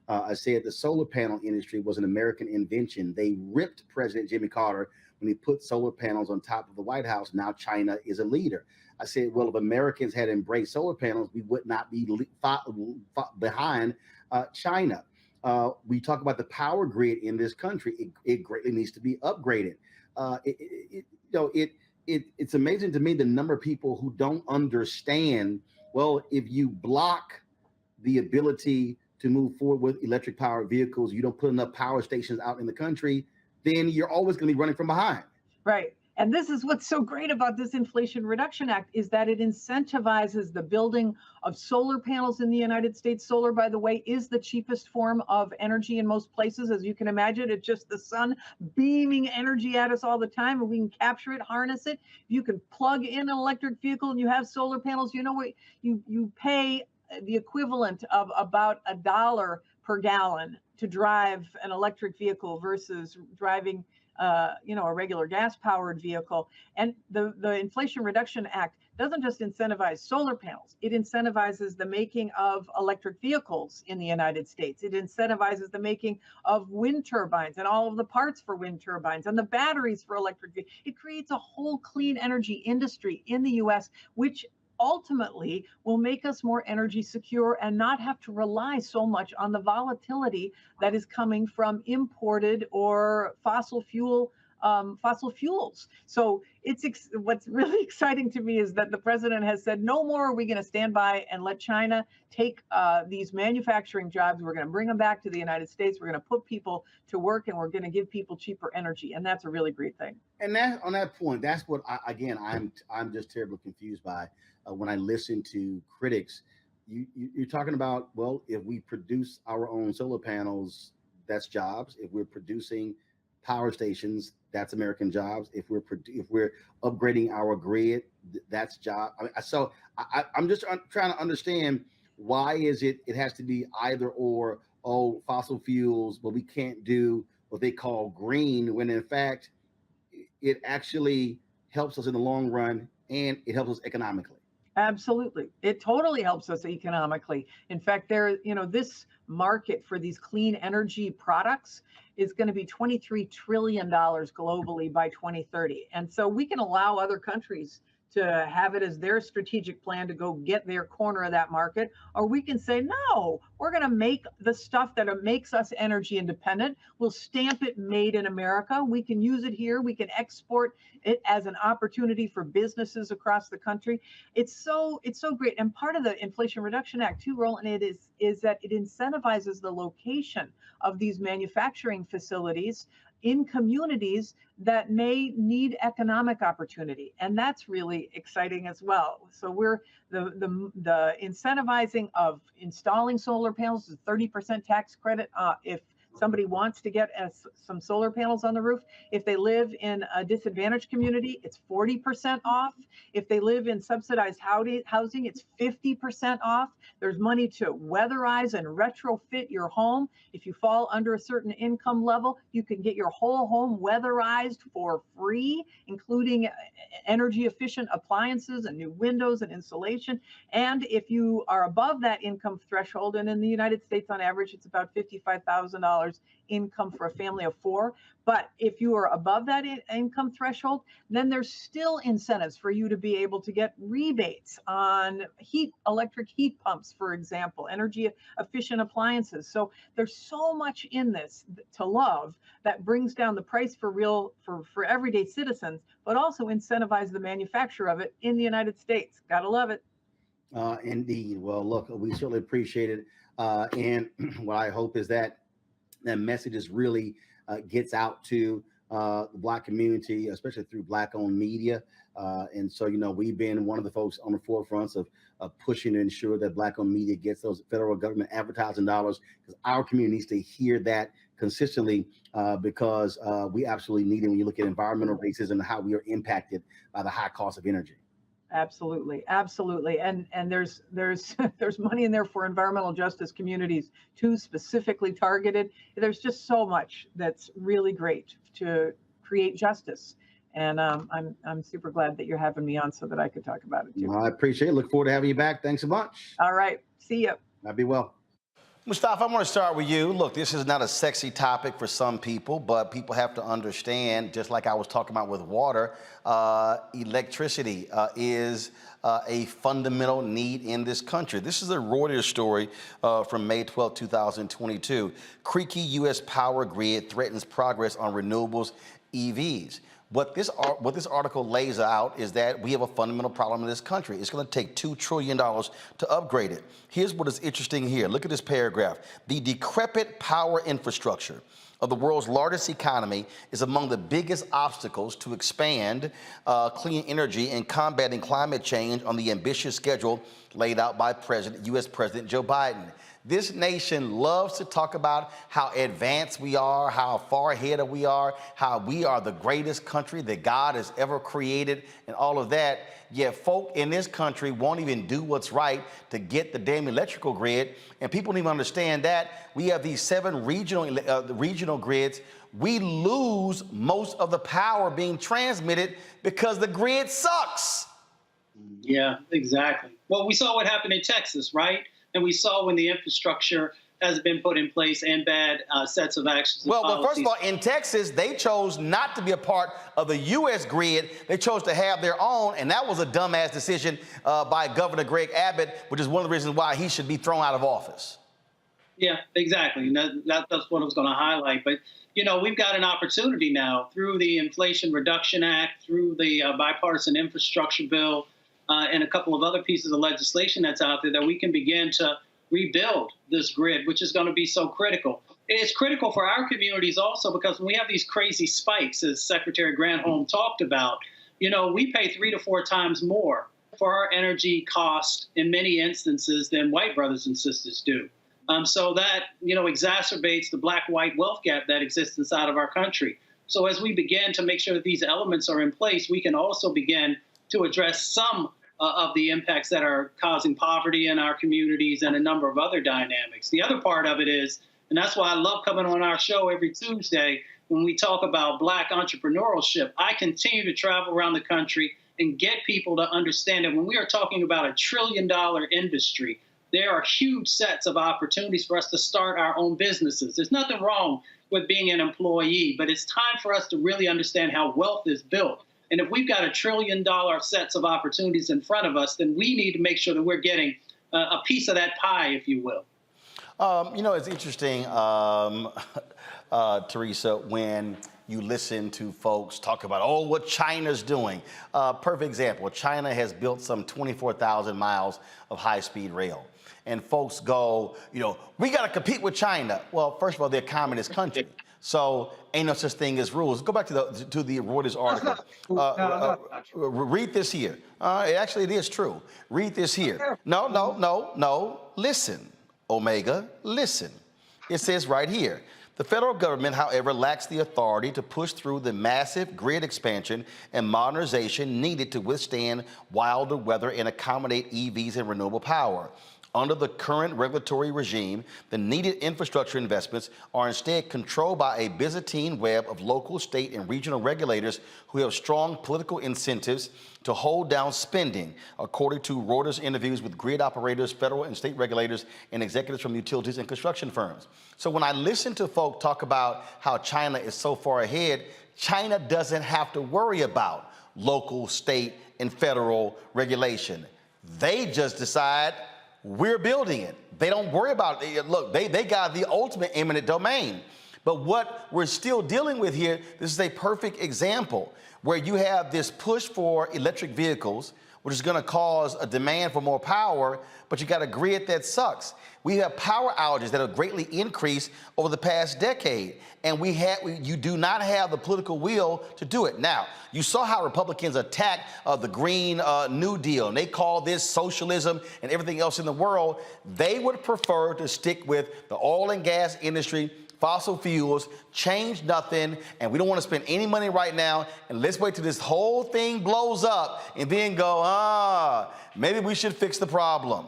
I said the solar panel industry was an American invention. They ripped President Jimmy Carter when he put solar panels on top of the White House. Now China is a leader. I said, well, if Americans had embraced solar panels, we would not be behind China. We talk about the power grid in this country. It greatly needs to be upgraded. It's amazing to me the number of people who don't understand, well, if you block the ability to move forward with electric powered vehicles, you don't put enough power stations out in the country, then you're always going to be running from behind. Right. And this is what's so great about this Inflation Reduction Act, is that it incentivizes the building of solar panels in the United States. Solar, by the way, is the cheapest form of energy in most places. As you can imagine, it's just the sun beaming energy at us all the time, and we can capture it, harness it. You can plug in an electric vehicle and you have solar panels. You know what? You pay the equivalent of about $1 per gallon to drive an electric vehicle versus driving a regular gas-powered vehicle. And the Inflation Reduction Act doesn't just incentivize solar panels. It incentivizes the making of electric vehicles in the United States. It incentivizes the making of wind turbines and all of the parts for wind turbines and the batteries for electric vehicles. It creates a whole clean energy industry in the U.S., which ultimately will make us more energy secure and not have to rely so much on the volatility that is coming from imported or fossil fuels. So what's really exciting to me is that the president has said, no more are we going to stand by and let China take these manufacturing jobs. We're going to bring them back to the United States. We're going to put people to work, and we're going to give people cheaper energy. And that's a really great thing. And that, on that point, that's what I'm just terribly confused by when I listen to critics. You're talking about, well, if we produce our own solar panels, that's jobs. If we're producing power stations, that's American jobs. If we're upgrading our grid, that's job. I'm just trying to understand, why is it has to be either or? Oh, fossil fuels, but we can't do what they call green, when in fact it actually helps us in the long run and it helps us economically. Absolutely. It totally helps us economically. In fact, this market for these clean energy products is going to be $23 trillion globally by 2030. And so we can allow other countries to have it as their strategic plan to go get their corner of that market, or we can say, no, we're going to make the stuff that makes us energy independent. We'll stamp it made in America. We can use it here. We can export it as an opportunity for businesses across the country. It's so great. And part of the Inflation Reduction Act too, Roland, is that it incentivizes the location of these manufacturing facilities in communities that may need economic opportunity. And that's really exciting as well. So we're the incentivizing of installing solar panels is 30% tax credit if somebody wants to get some solar panels on the roof. If they live in a disadvantaged community, it's 40% off. If they live in subsidized housing, it's 50% off. There's money to weatherize and retrofit your home. If you fall under a certain income level, you can get your whole home weatherized for free, including energy efficient appliances and new windows and insulation. And if you are above that income threshold, and in the United States on average, it's about $55,000 income for a family of four. But if you are above that income threshold, then there's still incentives for you to be able to get rebates on electric heat pumps, for example, energy efficient appliances. So there's so much in this to love that brings down the price for everyday citizens, but also incentivize the manufacture of it in the United States. Gotta love it. Indeed. Well, look, we certainly appreciate it. And what I hope is that that message is really gets out to the Black community, especially through Black-owned media. And so, we've been one of the folks on the forefronts of pushing to ensure that Black-owned media gets those federal government advertising dollars, because our community needs to hear that consistently, because we absolutely need it when you look at environmental racism and how we are impacted by the high cost of energy. Absolutely, absolutely, and there's there's money in there for environmental justice communities too, specifically targeted. There's just so much that's really great to create justice, and I'm super glad that you're having me on so that I could talk about it too. Well, I appreciate it. Look forward to having you back. Thanks a bunch. All right, see ya. Be well. Mustafa, I want to start with you. Look, this is not a sexy topic for some people, but people have to understand, just like I was talking about with water, electricity is a fundamental need in this country. This is a Reuters story from May 12, 2022. Creaky U.S. power grid threatens progress on renewables, EVs. What this article lays out is that we have a fundamental problem in this country. It's going to take $2 trillion to upgrade it. Here's what is interesting here. Look at this paragraph. The decrepit power infrastructure of the world's largest economy is among the biggest obstacles to expand clean energy and combating climate change on the ambitious schedule laid out by U.S. President Joe Biden. This nation loves to talk about how advanced we are, how far ahead we are, how we are the greatest country that God has ever created, and all of that. Yet folk in this country won't even do what's right to get the damn electrical grid. And people don't even understand that. We have these 7 regional grids. We lose most of the power being transmitted because the grid sucks. Yeah, exactly. Well, we saw what happened in Texas, right? And we saw when the infrastructure has been put in place and bad sets of actions. Well, first of all, in Texas, they chose not to be a part of the U.S. grid. They chose to have their own, and that was a dumbass decision by Governor Greg Abbott, which is one of the reasons why he should be thrown out of office. Yeah, exactly. And that's what I was going to highlight. But, we've got an opportunity now through the Inflation Reduction Act, through the bipartisan infrastructure bill, and a couple of other pieces of legislation that's out there, that we can begin to rebuild this grid, which is going to be so critical. It's critical for our communities also, because when we have these crazy spikes, as Secretary Granholm talked about, we pay 3 to 4 times more for our energy cost in many instances than white brothers and sisters do. So that, exacerbates the black-white wealth gap that exists inside of our country. So as we begin to make sure that these elements are in place, we can also begin to address some of the impacts that are causing poverty in our communities and a number of other dynamics. The other part of it is, and that's why I love coming on our show every Tuesday when we talk about Black entrepreneurship. I continue to travel around the country and get people to understand that when we are talking about $1 trillion industry, there are huge sets of opportunities for us to start our own businesses. There's nothing wrong with being an employee, but it's time for us to really understand how wealth is built. And if we've got $1 trillion sets of opportunities in front of us, then we need to make sure that we're getting a piece of that pie, if you will. It's interesting, Teresa, when you listen to folks talk about, what China's doing. Perfect example, China has built some 24,000 miles of high-speed rail. And folks go, we got to compete with China. Well, first of all, they're a communist country. So ain't no such thing as rules. Go back to the Reuters article. Read this here. It is true. Read this here. No. Listen, Omega, listen. It says right here. The federal government, however, lacks the authority to push through the massive grid expansion and modernization needed to withstand wilder weather and accommodate EVs and renewable power. Under the current regulatory regime, the needed infrastructure investments are instead controlled by a Byzantine web of local, state, and regional regulators who have strong political incentives to hold down spending, according to Reuters interviews with grid operators, federal and state regulators, and executives from utilities and construction firms. So when I listen to folk talk about how China is so far ahead, China doesn't have to worry about local, state, and federal regulation. They just decide, we're building it. They don't worry about it. Look, they got the ultimate eminent domain. But what we're still dealing with here, this is a perfect example where you have this push for electric vehicles, which is going to cause a demand for more power, but you got a grid that sucks. We have power outages that have greatly increased over the past decade, and you do not have the political will to do it. Now, you saw how Republicans attacked the Green New Deal, and they call this socialism and everything else in the world. They would prefer to stick with the oil and gas industry, fossil fuels, change nothing, and we don't want to spend any money right now, and let's wait till this whole thing blows up and then go, maybe we should fix the problem.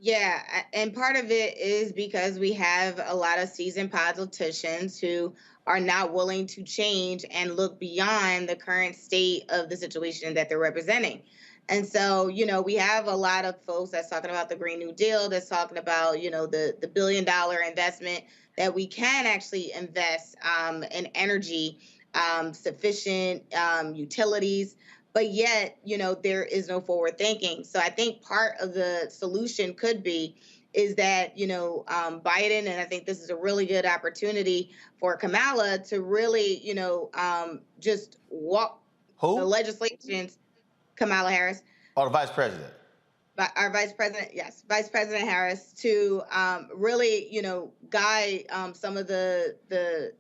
Yeah, and part of it is because we have a lot of seasoned politicians who are not willing to change and look beyond the current state of the situation that they're representing. And so, we have a lot of folks that's talking about the Green New Deal, that's talking about, the $1 billion investment that we can actually invest in energy, sufficient utilities. But yet, there is no forward thinking. So I think part of the solution could be is that, Biden, and I think this is a really good opportunity for Kamala to really, just walk the legislations, Kamala Harris. Oh, the vice president. Our vice president, yes, Vice President Harris, to really, guide some of the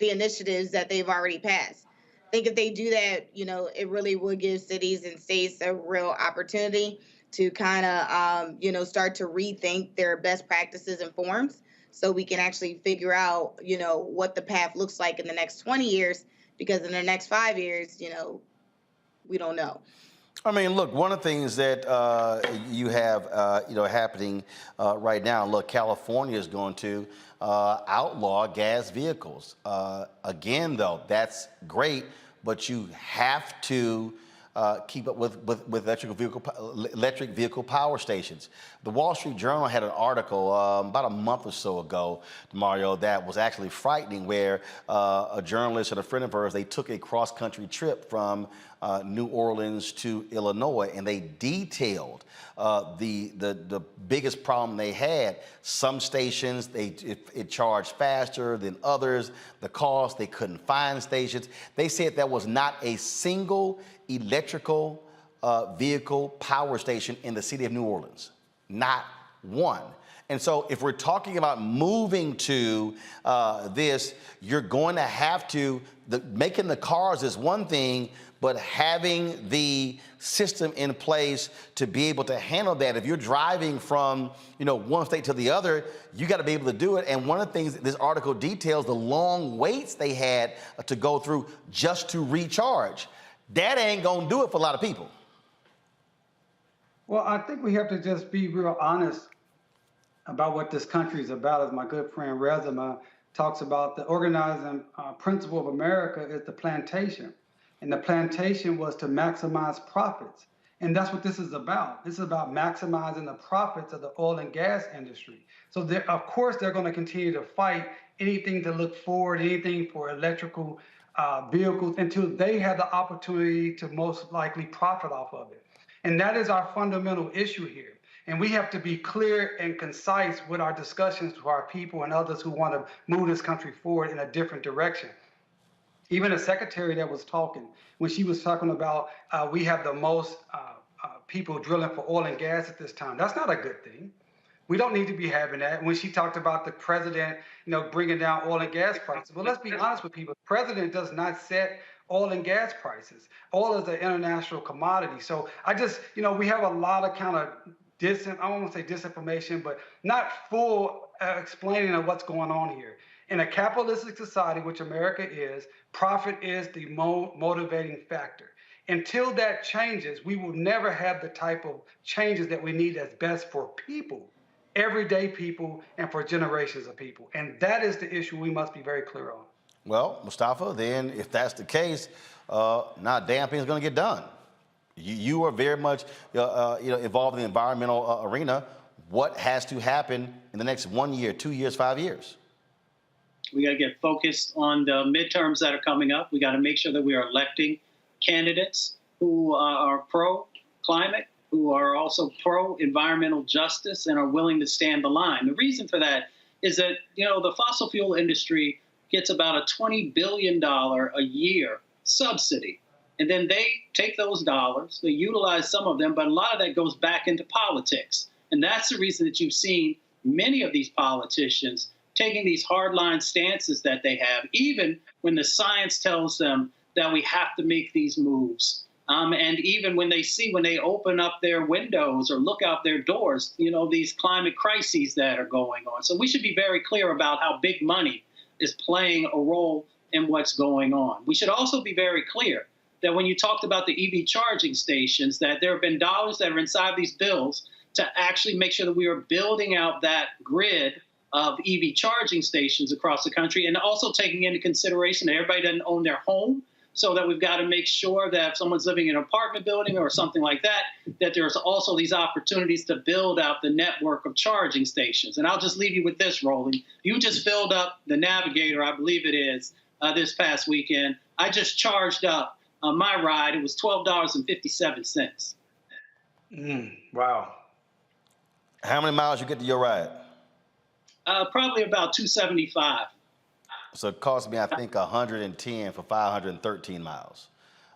initiatives that they've already passed. I think if they do that, it really would give cities and states a real opportunity to kind of, start to rethink their best practices and forms so we can actually figure out, what the path looks like in the next 20 years, because in the next 5 years, we don't know. I mean, look, one of the things that you have, happening right now, look, California is going to outlaw gas vehicles. Again, though, that's great, but you have to keep up with electric vehicle power stations. The Wall Street Journal had an article about a month or so ago, Mario, that was actually frightening, where a journalist and a friend of hers, they took a cross-country trip from New Orleans to Illinois, and they detailed the biggest problem they had. Some stations, it charged faster than others, the cost, they couldn't find stations. They said there was not a single electrical vehicle power station in the city of New Orleans. Not one. And so if we're talking about moving to this, you're going to have to, making the cars is one thing, but having the system in place to be able to handle that. If you're driving from, one state to the other, you got to be able to do it. And one of the things that this article details, the long waits they had to go through just to recharge. That ain't gonna do it for a lot of people. Well, I think we have to just be real honest about what this country is about. As my good friend Rezema talks about, the organizing principle of America is the plantation. And the plantation was to maximize profits. And that's what this is about. This is about maximizing the profits of the oil and gas industry. So of course, they're going to continue to fight anything to look forward, anything for electrical vehicles, until they have the opportunity to most likely profit off of it. And that is our fundamental issue here. And we have to be clear and concise with our discussions to our people and others who want to move this country forward in a different direction. Even the secretary that was talking, when she was talking about we have the most people drilling for oil and gas at this time, that's not a good thing. We don't need to be having that. When she talked about the president, bringing down oil and gas prices, well, let's be honest with people. The president does not set oil and gas prices. Oil is an international commodity. So I just, we have a lot of kind of I don't want to say disinformation, but not full explaining of what's going on here. In a capitalistic society, which America is, profit is the motivating factor. Until that changes, we will never have the type of changes that we need that's best for people, everyday people, and for generations of people. And that is the issue we must be very clear on. Well, Mustafa, then if that's the case, not damn thing's going to get done. You are very much involved in the environmental arena. What has to happen in the next 1 year, 2 years, 5 years? We got to get focused on the midterms that are coming up. We got to make sure that we are electing candidates who are pro-climate, who are also pro-environmental justice, and are willing to stand the line. The reason for that is that, the fossil fuel industry gets about a $20 billion a year subsidy. And then they take those dollars, they utilize some of them, but a lot of that goes back into politics. And that's the reason that you've seen many of these politicians taking these hardline stances that they have, even when the science tells them that we have to make these moves. And even when they open up their windows or look out their doors, these climate crises that are going on. So we should be very clear about how big money is playing a role in what's going on. We should also be very clear that when you talked about the EV charging stations, that there have been dollars that are inside these bills to actually make sure that we are building out that grid of EV charging stations across the country, and also taking into consideration that everybody doesn't own their home, so that we've got to make sure that if someone's living in an apartment building or something like that, that there's also these opportunities to build out the network of charging stations. And I'll just leave you with this, Roland. You just filled up the Navigator, I believe it is, this past weekend. I just charged up my ride. It was $12.57. Wow. How many miles you get to your ride? Probably about 275. So it cost me, I think, 110 for 513 miles.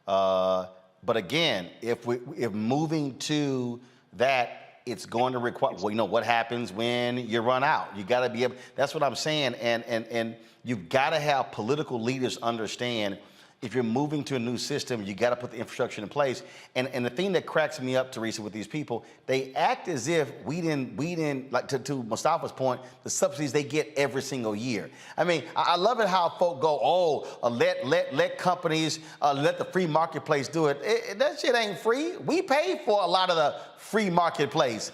But again, if moving to that, it's going to require, what happens when you run out? You got to be able, that's what I'm saying. And you've got to have political leaders understand, if you're moving to a new system, you got to put the infrastructure in place. And the thing that cracks me up, Teresa, with these people, they act as if we didn't like to Mustafa's point, the subsidies they get every single year. I mean, I love it how folk go, let companies, let the free marketplace do it. That shit ain't free. We pay for a lot of the free marketplace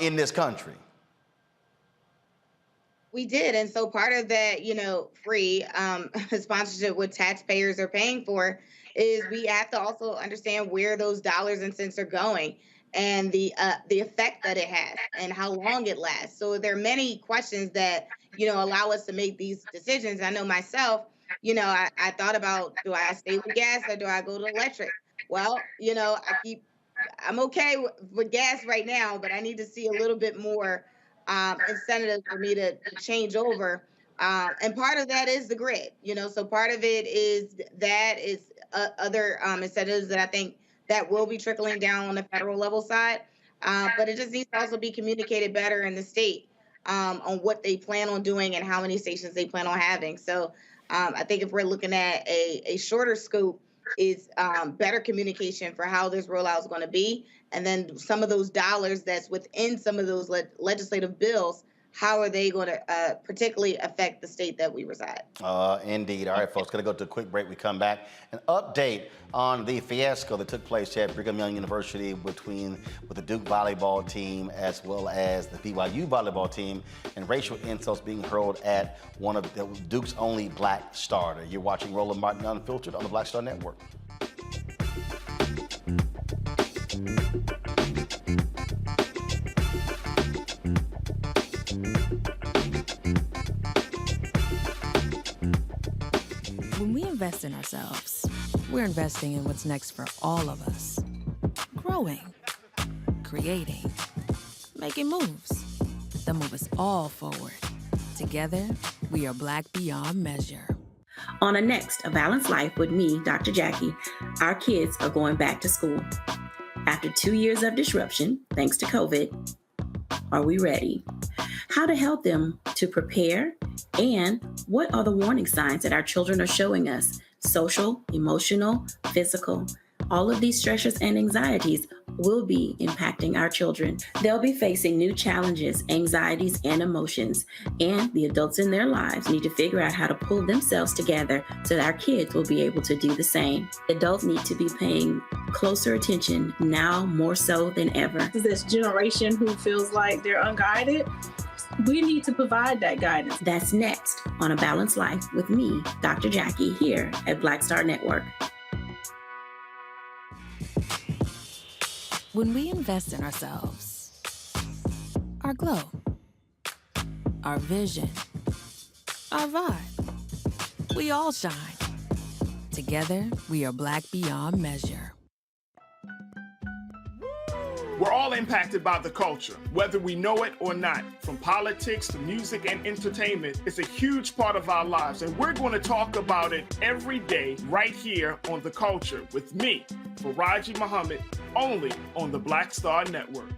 in this country. We did. And so part of that, free sponsorship, what taxpayers are paying for, is we have to also understand where those dollars and cents are going, and the effect that it has and how long it lasts. So there are many questions that, allow us to make these decisions. I know myself, I thought about, do I stay with gas or do I go to electric? Well, I'm okay with gas right now, but I need to see a little bit more incentive for me to change over. And part of that is the grid, so part of it is other incentives that I think that will be trickling down on the federal level side. But it just needs to also be communicated better in the state on what they plan on doing and how many stations they plan on having. So I think if we're looking at a shorter scope, is better communication for how this rollout is going to be. And then some of those dollars that's within some of those legislative bills, how are they going to particularly affect the state that we reside? Indeed. All right, folks, going to go to a quick break. We come back. An update on the fiasco that took place at Brigham Young University with the Duke volleyball team as well as the BYU volleyball team, and racial insults being hurled at one of Duke's only black starter. You're watching Roland Martin Unfiltered on the Black Star Network. When we invest in ourselves, we're investing in what's next for all of us. Growing, creating, making moves that move us all forward. Together, we are Black beyond measure. On a next A Balanced Life with me, Dr. Jackie, our kids are going back to school. After 2 years of disruption, thanks to COVID, are we ready? How to help them to prepare, and what are the warning signs that our children are showing us? Social, emotional, physical. All of these stressors and anxieties will be impacting our children. They'll be facing new challenges, anxieties, and emotions. And the adults in their lives need to figure out how to pull themselves together so that our kids will be able to do the same. Adults need to be paying closer attention now more so than ever. This generation who feels like they're unguided, we need to provide that guidance. That's next on A Balanced Life with me, Dr. Jackie, here at Black Star Network. When we invest in ourselves, our glow, our vision, our vibe, we all shine. Together, we are Black beyond measure. We're all impacted by the culture, whether we know it or not. From politics to music and entertainment, it's a huge part of our lives, and we're going to talk about it every day right here on The Culture with me, Faraji Muhammad, only on the Black Star Network.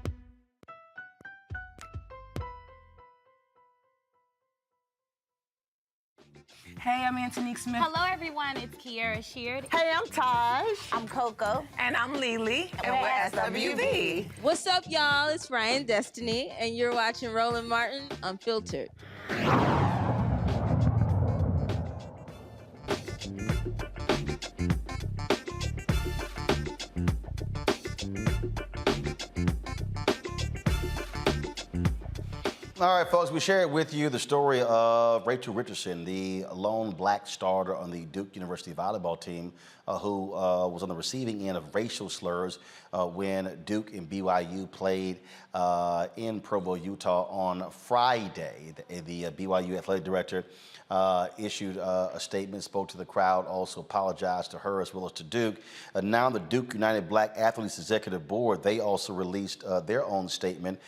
Hey, I'm Antonique Smith. Hello, everyone. It's Kiara Sheard. Hey, I'm Taj. I'm Coco. And I'm Lily. And we're SWV. What's up, y'all? It's Ryan Destiny, and you're watching Roland Martin Unfiltered. All right, folks, we shared with you the story of Rachel Richardson, the lone black starter on the Duke University volleyball team who was on the receiving end of racial slurs when Duke and BYU played in Provo, Utah on Friday. The BYU athletic director issued a statement, spoke to the crowd, also apologized to her as well as to Duke. Now the Duke United Black Athletes Executive Board, they also released their own statement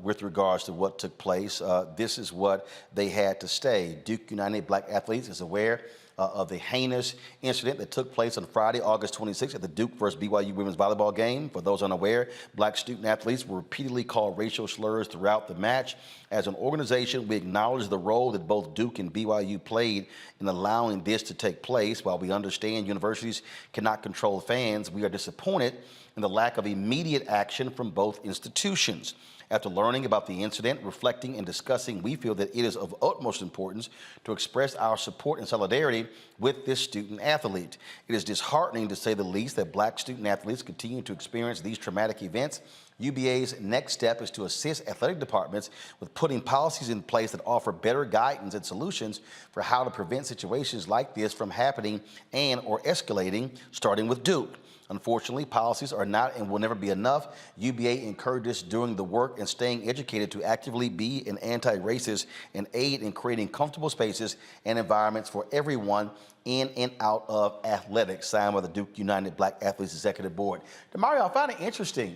with regards to what took place. This is what they had to say. Duke United Black Athletes is aware of the heinous incident that took place on Friday, August 26th at the Duke versus BYU women's volleyball game. For those unaware, black student athletes were repeatedly called racial slurs throughout the match. As an organization, we acknowledge the role that both Duke and BYU played in allowing this to take place. While we understand universities cannot control fans, we are disappointed in the lack of immediate action from both institutions. After learning about the incident, reflecting and discussing, we feel that it is of utmost importance to express our support and solidarity with this student athlete. It is disheartening, to say the least, that black student athletes continue to experience these traumatic events. UBA's next step is to assist athletic departments with putting policies in place that offer better guidance and solutions for how to prevent situations like this from happening and or escalating, starting with Duke. Unfortunately, policies are not and will never be enough. UBA encourages doing the work and staying educated to actively be an anti-racist and aid in creating comfortable spaces and environments for everyone in and out of athletics, signed by the Duke United Black Athletes Executive Board. Demario, I found it interesting.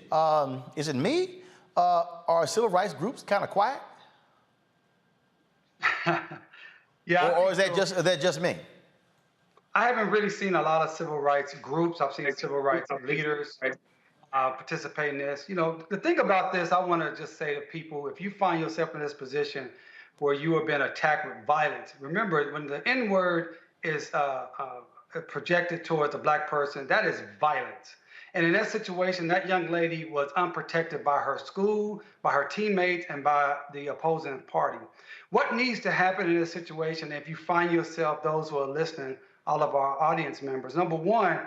Is it me? Are civil rights groups kind of quiet? Yeah. Or is that just me? I haven't really seen a lot of civil rights groups. I've seen civil rights leaders participate in this. You know, the thing about this, I want to just say to people, if you find yourself in this position where you have been attacked with violence, remember when the N-word is projected towards a black person, that is violence. And in that situation, that young lady was unprotected by her school, by her teammates, and by the opposing party. What needs to happen in this situation, if you find yourself, those who are listening, all of our audience members, number one,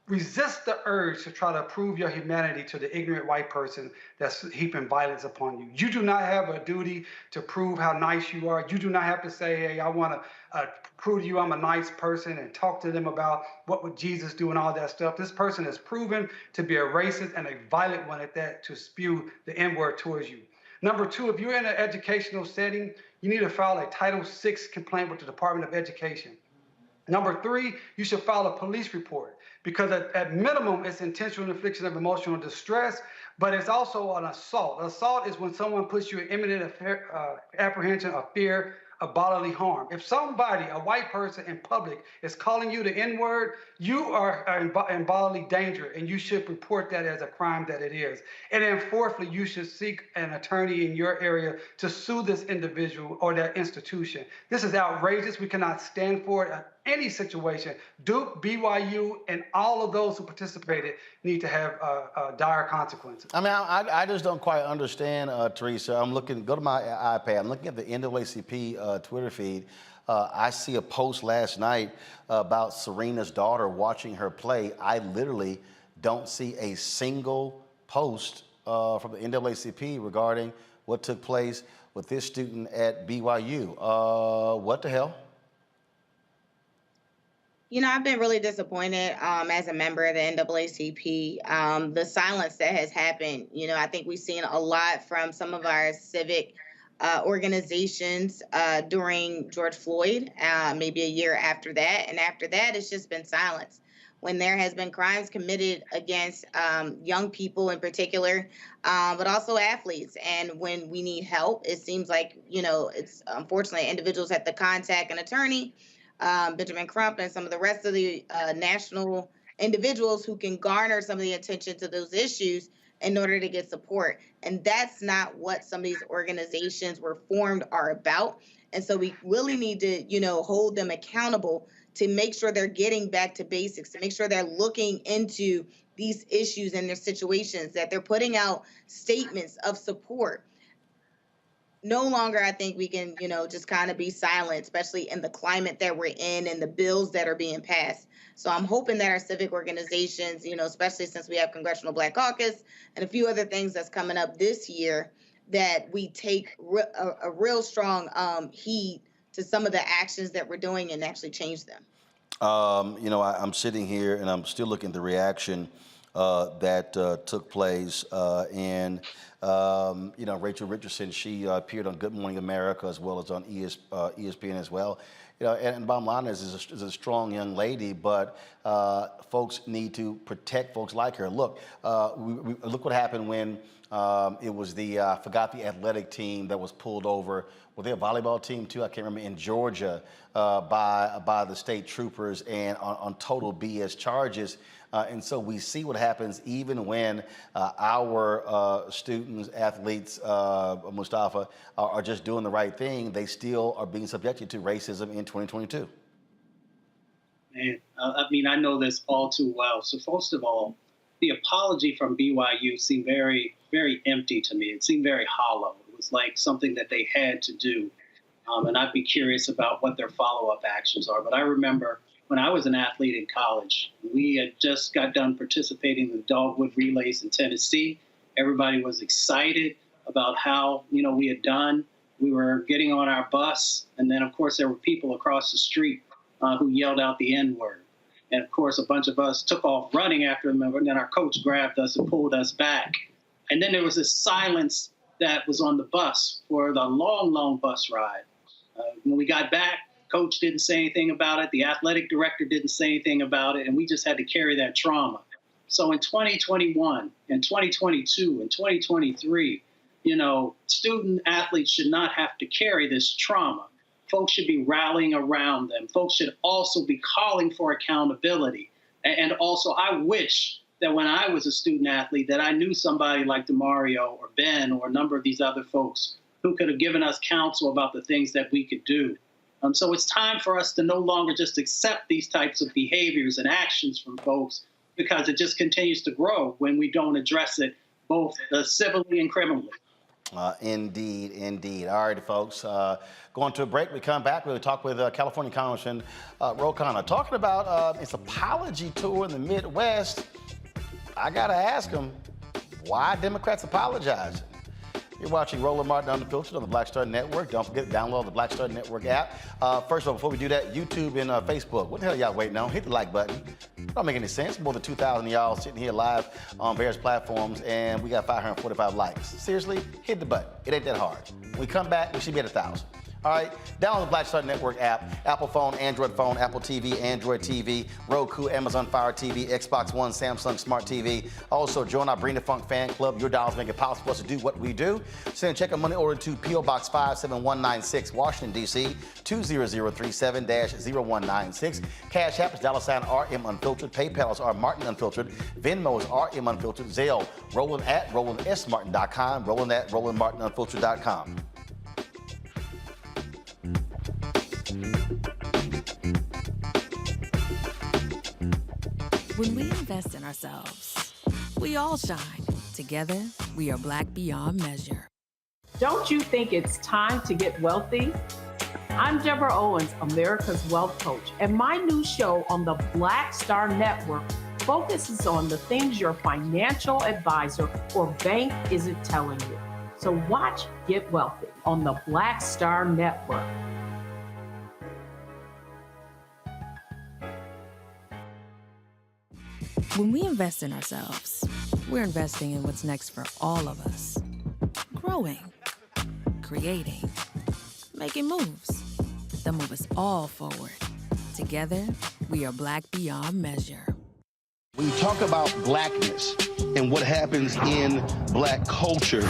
resist the urge to try to prove your humanity to the ignorant white person that's heaping violence upon you. You do not have a duty to prove how nice you are. You do not have to say, hey, I want to prove to you I'm a nice person and talk to them about what would Jesus do and all that stuff. This person is proven to be a racist and a violent one at that, to spew the N-word towards you. Number two, if you're in an educational setting, you need to file a Title VI complaint with the Department of Education. Number three, you should file a police report, because at minimum, it's intentional infliction of emotional distress, but it's also an assault. Assault is when someone puts you in imminent apprehension of fear of bodily harm. If somebody, a white person in public, is calling you the N-word, you are in bodily danger, and you should report that as a crime that it is. And then fourthly, you should seek an attorney in your area to sue this individual or that institution. This is outrageous. We cannot stand for it. Any situation, Duke, BYU, and all of those who participated need to have dire consequences. I mean, I just don't quite understand, Teresa. I'm looking, go to my iPad. I'm looking at the NAACP Twitter feed. I see a post last night about Serena's daughter watching her play. I literally don't see a single post from the NAACP regarding what took place with this student at BYU. What the hell? You know, I've been really disappointed as a member of the NAACP. The silence that has happened, you know, I think we've seen a lot from some of our civic organizations during George Floyd, maybe a year after that. And after that, it's just been silence. when there has been crimes committed against young people in particular, but also athletes. And when we need help, it seems like, it's unfortunately individuals have to contact an attorney, Benjamin Crump and some of the rest of the national individuals who can garner some of the attention to those issues in order to get support. And that's not what some of these organizations were formed are about. And so we really need to, hold them accountable to make sure they're getting back to basics, to make sure they're looking into these issues and their situations, that they're putting out statements of support. No longer, I think we can, just kind of be silent, especially in the climate that we're in and the bills that are being passed. So I'm hoping that our civic organizations, especially since we have Congressional Black Caucus and a few other things that's coming up this year, that we take a real strong heed to some of the actions that we're doing and actually change them. I'm sitting here and I'm still looking at the reaction that took place. Rachel Richardson, she appeared on Good Morning America as well as on ESPN as well. And bottom line is a strong young lady, but folks need to protect folks like her. Look, look what happened when it was the athletic team that was pulled over. Were they a volleyball team too? I can't remember, in Georgia by the state troopers and on total BS charges. And so we see what happens even when our students, athletes, Mustafa, are just doing the right thing. They still are being subjected to racism in 2022. Man, I know this all too well. So first of all, the apology from BYU seemed very, very empty to me. It seemed very hollow. It was like something that they had to do. And I'd be curious about what their follow-up actions are. But I remember when I was an athlete in college, we had just got done participating in the dogwood relays in Tennessee. Everybody was excited about how, we had done. We were getting on our bus. And then, of course, there were people across the street who yelled out the N-word. And, of course, a bunch of us took off running after them. And then our coach grabbed us and pulled us back. And then there was this silence that was on the bus for the long, long bus ride. When we got back, coach didn't say anything about it. The athletic director didn't say anything about it. And we just had to carry that trauma. So in 2021, in 2022, in 2023, student athletes should not have to carry this trauma. Folks should be rallying around them. Folks should also be calling for accountability. And also, I wish that when I was a student athlete that I knew somebody like DeMario or Ben or a number of these other folks who could have given us counsel about the things that we could do. So it's time for us to no longer just accept these types of behaviors and actions from folks, because it just continues to grow when we don't address it both civilly and criminally. Indeed. All right, folks. Going to a break. We come back. We'll talk with California Congressman Roland Khanna, talking about his apology tour in the Midwest. I got to ask him, why Democrats apologizing? You're watching Roland Martin Unfiltered on the Black Star Network. Don't forget to download the Black Star Network app. First of all, before we do that, YouTube and Facebook. What the hell y'all waiting on? Hit the like button. It don't make any sense. More than 2,000 of y'all sitting here live on various platforms, and we got 545 likes. Seriously, hit the button. It ain't that hard. When we come back, we should be at 1,000. All right, download the Black Star Network app, Apple phone, Android phone, Apple TV, Android TV, Roku, Amazon Fire TV, Xbox One, Samsung Smart TV. Also, join our Bring the Funk fan club. Your dollars make it possible for us to do what we do. Send a check or money order to P.O. Box 57196, Washington, D.C., 20037-0196. Cash App is $RM Unfiltered. PayPal is R Martin Unfiltered. Venmo is RM Unfiltered. Zelle, Roland at RolandSMartin.com, Roland at RolandMartinUnfiltered.com. When we invest in ourselves, we all shine. Together, we are black beyond measure. Don't you think it's time to get wealthy? I'm Deborah Owens, America's Wealth Coach, and my new show on the Black Star Network focuses on the things your financial advisor or bank isn't telling you. So watch Get Wealthy on the Black Star Network. When we invest in ourselves, we're investing in what's next for all of us. Growing, creating, making moves that move us all forward. Together, we are black beyond measure. When you talk about blackness and what happens in black culture,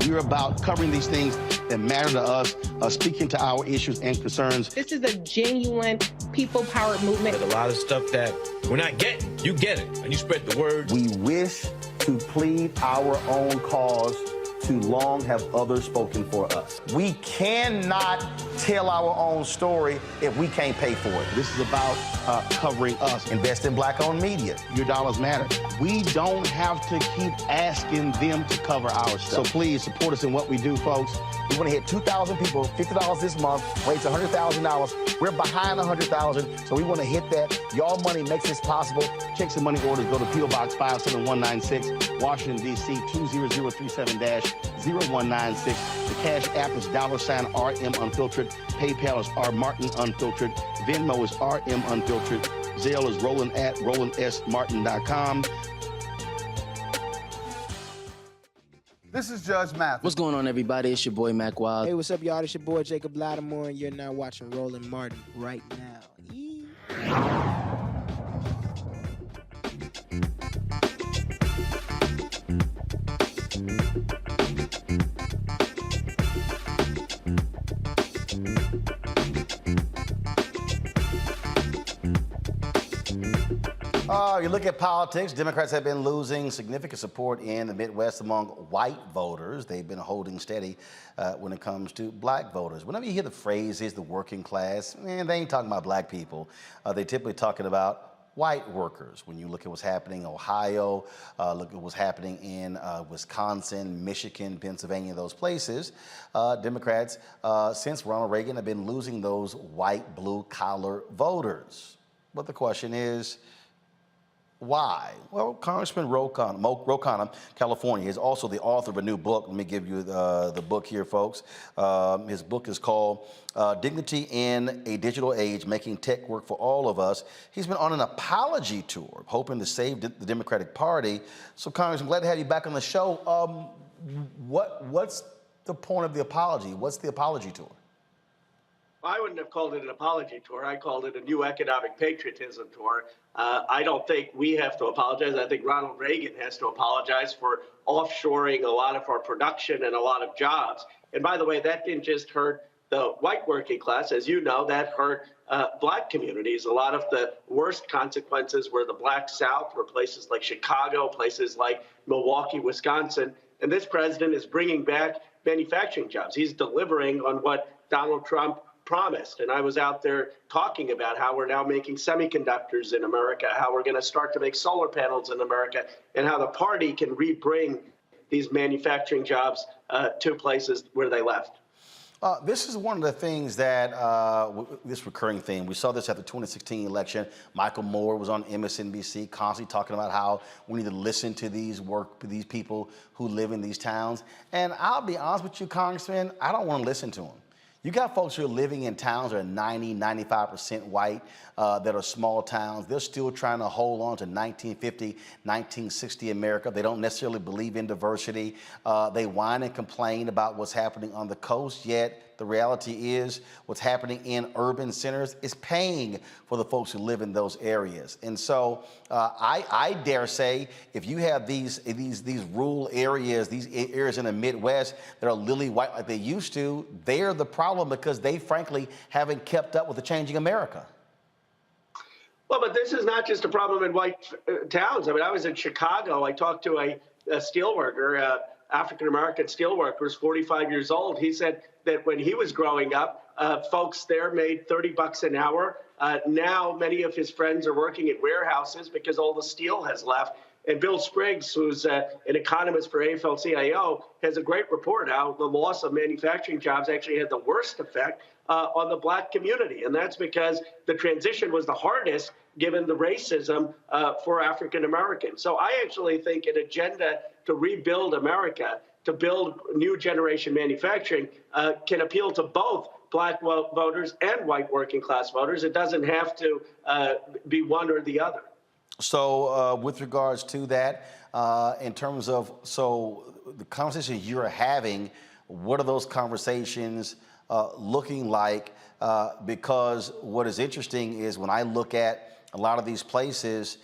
we're about covering these things that matter to us, speaking to our issues and concerns. This is a genuine people-powered movement. There's a lot of stuff that we're not getting. You get it, and you spread the word. We wish to plead our own cause. Too long have others spoken for us. We cannot tell our own story if we can't pay for it. This is about covering us. Invest in black-owned media. Your dollars matter. We don't have to keep asking them to cover our stuff. So please support us in what we do, folks. We want to hit 2,000 people, $50 this month, raise $100,000. We're behind 100,000, so we want to hit that. Y'all money makes this possible. Check some money orders. Go to P.O. Box 57196, Washington, D.C. 20037-0196. The Cash App is $RM Unfiltered. PayPal is R Martin Unfiltered. Venmo is RM Unfiltered. Zelle is Roland at RolandSMartin.com. This is Judge Mathis. What's going on, everybody? It's your boy, Mac Wild. Hey, what's up, y'all? It's your boy, Jacob Lattimore, and you're now watching Roland Martin right now. You look at politics, Democrats have been losing significant support in the Midwest among white voters. They've been holding steady when it comes to black voters. Whenever you hear the phrase, is the working class, man, they ain't talking about black people. They're typically talking about white workers. When you look at what's happening in Ohio, look at what's happening in Wisconsin, Michigan, Pennsylvania, those places, Democrats, since Ronald Reagan, have been losing those white, blue-collar voters. But the question is, why? Well, Congressman Khanna, California, is also the author of a new book. Let me give you the book here, folks. His book is called Dignity in a Digital Age, Making Tech Work for All of Us. He's been on an apology tour, hoping to save the Democratic Party. So, Congressman, glad to have you back on the show. What's the point of the apology? What's the apology tour? I wouldn't have called it an apology tour. I called it a new economic patriotism tour. I don't think we have to apologize. I think Ronald Reagan has to apologize for offshoring a lot of our production and a lot of jobs. And by the way, that didn't just hurt the white working class. As you know, that hurt black communities. A lot of the worst consequences were the Black South, were places like Chicago, places like Milwaukee, Wisconsin. And this president is bringing back manufacturing jobs. He's delivering on what Donald Trump promised. And I was out there talking about how we're now making semiconductors in America, how we're going to start to make solar panels in America, and how the party can rebring these manufacturing jobs to places where they left. This is one of the things that, this recurring theme, we saw this at the 2016 election. Michael Moore was on MSNBC constantly talking about how we need to listen to these people who live in these towns. And I'll be honest with you, Congressman, I don't want to listen to them. You got folks who are living in towns that are 90, 95% white, that are small towns. They're still trying to hold on to 1950, 1960 America. They don't necessarily believe in diversity. They whine and complain about what's happening on the coast, yet the reality is what's happening in urban centers is paying for the folks who live in those areas. And so I dare say, if you have these rural areas, these areas in the Midwest that are lily white like they used to, they're the problem because they frankly haven't kept up with the changing America. Well, but this is not just a problem in white towns. I mean, I was in Chicago. I talked to a steelworker, African-American steelworker, who's 45 years old. He said that when he was growing up, folks there made $30 an hour. Now many of his friends are working in warehouses because all the steel has left. And Bill Spriggs, who's an economist for AFL-CIO, has a great report how the loss of manufacturing jobs actually had the worst effect on the black community. And that's because the transition was the hardest given the racism for African Americans. So I actually think an agenda to rebuild America, to build new generation manufacturing, can appeal to both black voters and white working class voters. It doesn't have to be one or the other. So with regards to that, in terms of, so the conversations you're having, what are those conversations looking like? Because what is interesting is when I look at a lot of these places,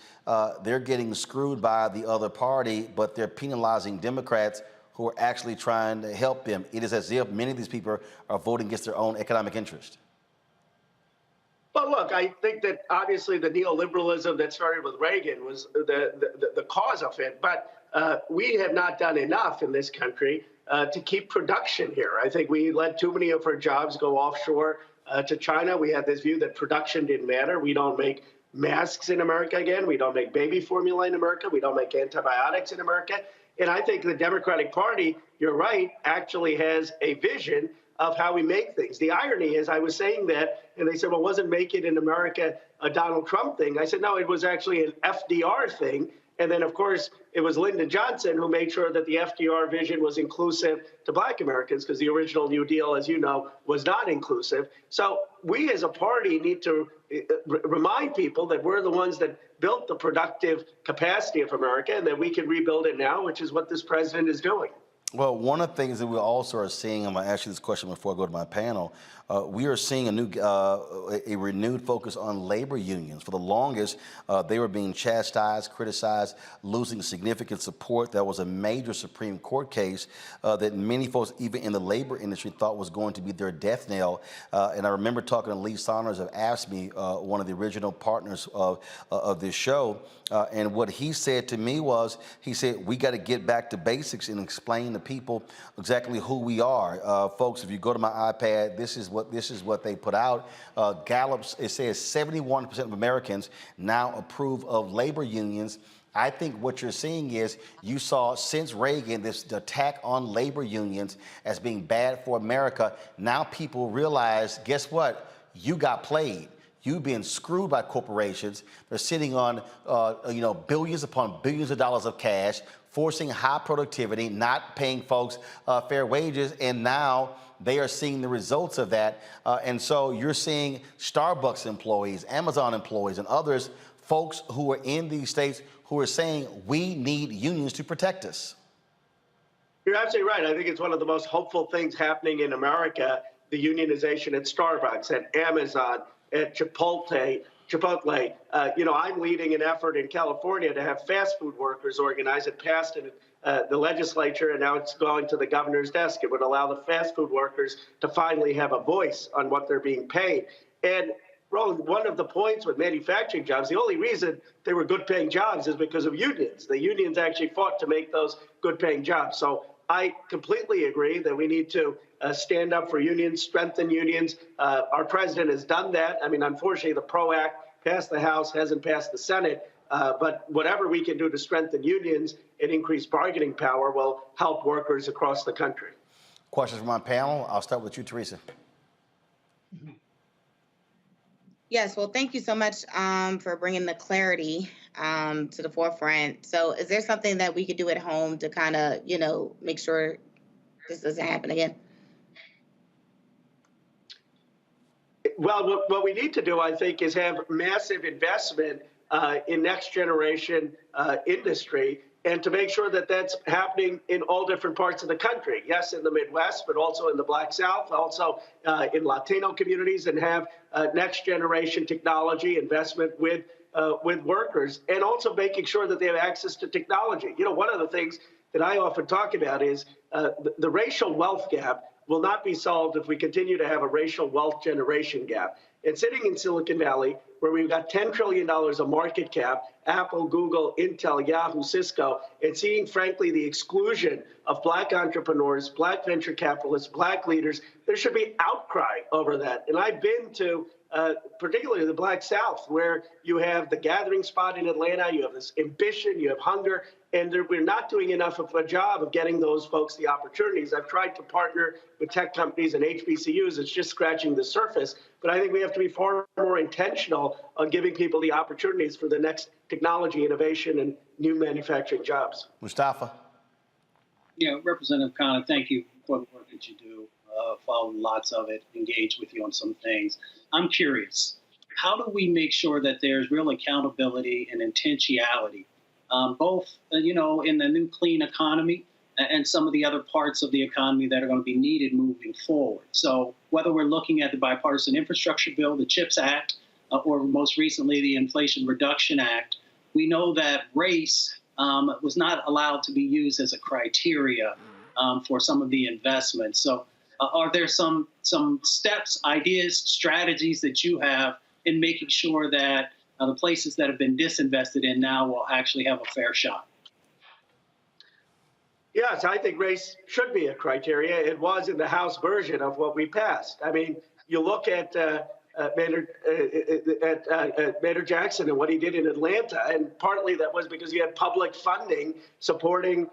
they're getting screwed by the other party, but they're penalizing Democrats who are actually trying to help them. It is as if many of these people are voting against their own economic interest. Well, look, I think that obviously the neoliberalism that started with Reagan was the cause of it, but we have not done enough in this country to keep production here. I think we let too many of our jobs go offshore to China. We had this view that production didn't matter. We don't make masks in America again. We don't make baby formula in America. We don't make antibiotics in America. And I think the Democratic Party, you're right, actually has a vision of how we make things. The irony is I was saying that, and they said, well, wasn't Make It in America a Donald Trump thing? I said, no, it was actually an FDR thing. And then, of course, it was Lyndon Johnson who made sure that the FDR vision was inclusive to Black Americans, because the original New Deal, as you know, was not inclusive. So we as a party need to remind people that we're the ones that built the productive capacity of America and that we can rebuild it now, which is what this president is doing. Well, one of the things that we also are seeing, I'm going to ask you this question before I go to my panel, we are seeing a renewed focus on labor unions. For the longest, they were being chastised, criticized, losing significant support. That was a major Supreme Court case that many folks, even in the labor industry, thought was going to be their death knell. And I remember talking to Lee Saunders of AFSCME, one of the original partners of this show, and what he said to me was, he said, we got to get back to basics and explain to people exactly who we are. Folks, if you go to my iPad, this is what they put out. Gallup's, it says 71% of Americans now approve of labor unions. I think what you're seeing is you saw since Reagan this attack on labor unions as being bad for America. Now people realize, guess what? You got played. You've been screwed by corporations. They're sitting on billions upon billions of dollars of cash, forcing high productivity, not paying folks fair wages, and now they are seeing the results of that. And so you're seeing Starbucks employees, Amazon employees, and others, folks who are in these states who are saying we need unions to protect us. You're absolutely right. I think it's one of the most hopeful things happening in America, the unionization at Starbucks, at Amazon, at Chipotle. I'm leading an effort in California to have fast food workers organized. It passed in the legislature, and now it's going to the governor's desk. It would allow the fast food workers to finally have a voice on what they're being paid. And Roland, one of the points with manufacturing jobs, the only reason they were good-paying jobs is because of unions. The unions actually fought to make those good-paying jobs. So I completely agree that we need to stand up for unions, strengthen unions. Our president has done that. I mean, unfortunately, the PRO Act passed the House, hasn't passed the Senate. But whatever we can do to strengthen unions and increase bargaining power will help workers across the country. Questions from my panel. I'll start with you, Teresa. Yes, well, thank you so much for bringing the clarity to the forefront. So is there something that we could do at home to kind of, make sure this doesn't happen again? Well, what we need to do, I think, is have massive investment in next generation industry, and to make sure that that's happening in all different parts of the country. Yes, in the Midwest, but also in the Black South, also in Latino communities, and have next generation technology investment with workers, and also making sure that they have access to technology. One of the things that I often talk about is the racial wealth gap will not be solved if we continue to have a racial wealth generation gap. And sitting in Silicon Valley, where we've got $10 trillion of market cap, Apple, Google, Intel, Yahoo, Cisco, and seeing, frankly, the exclusion of Black entrepreneurs, Black venture capitalists, Black leaders, there should be outcry over that. And I've been to particularly the Black South, where you have the gathering spot in Atlanta, you have this ambition, you have hunger, and we're not doing enough of a job of getting those folks the opportunities. I've tried to partner with tech companies and HBCUs. It's just scratching the surface. But I think we have to be far more intentional on giving people the opportunities for the next technology innovation and new manufacturing jobs. Mustafa. Yeah, Representative Khanna, thank you for the work that you do. Follow lots of it, engage with you on some things. I'm curious, how do we make sure that there's real accountability and intentionality, both, in the new clean economy and some of the other parts of the economy that are going to be needed moving forward? So whether we're looking at the Bipartisan Infrastructure Bill, the CHIPS Act, or most recently the Inflation Reduction Act, we know that race was not allowed to be used as a criteria for some of the investments. So are there some steps, ideas, strategies that you have in making sure that the places that have been disinvested in now will actually have a fair shot? Yes, I think race should be a criteria. It was in the House version of what we passed. I mean, you look at Mayor Jackson and what he did in Atlanta, and partly that was because he had public funding supporting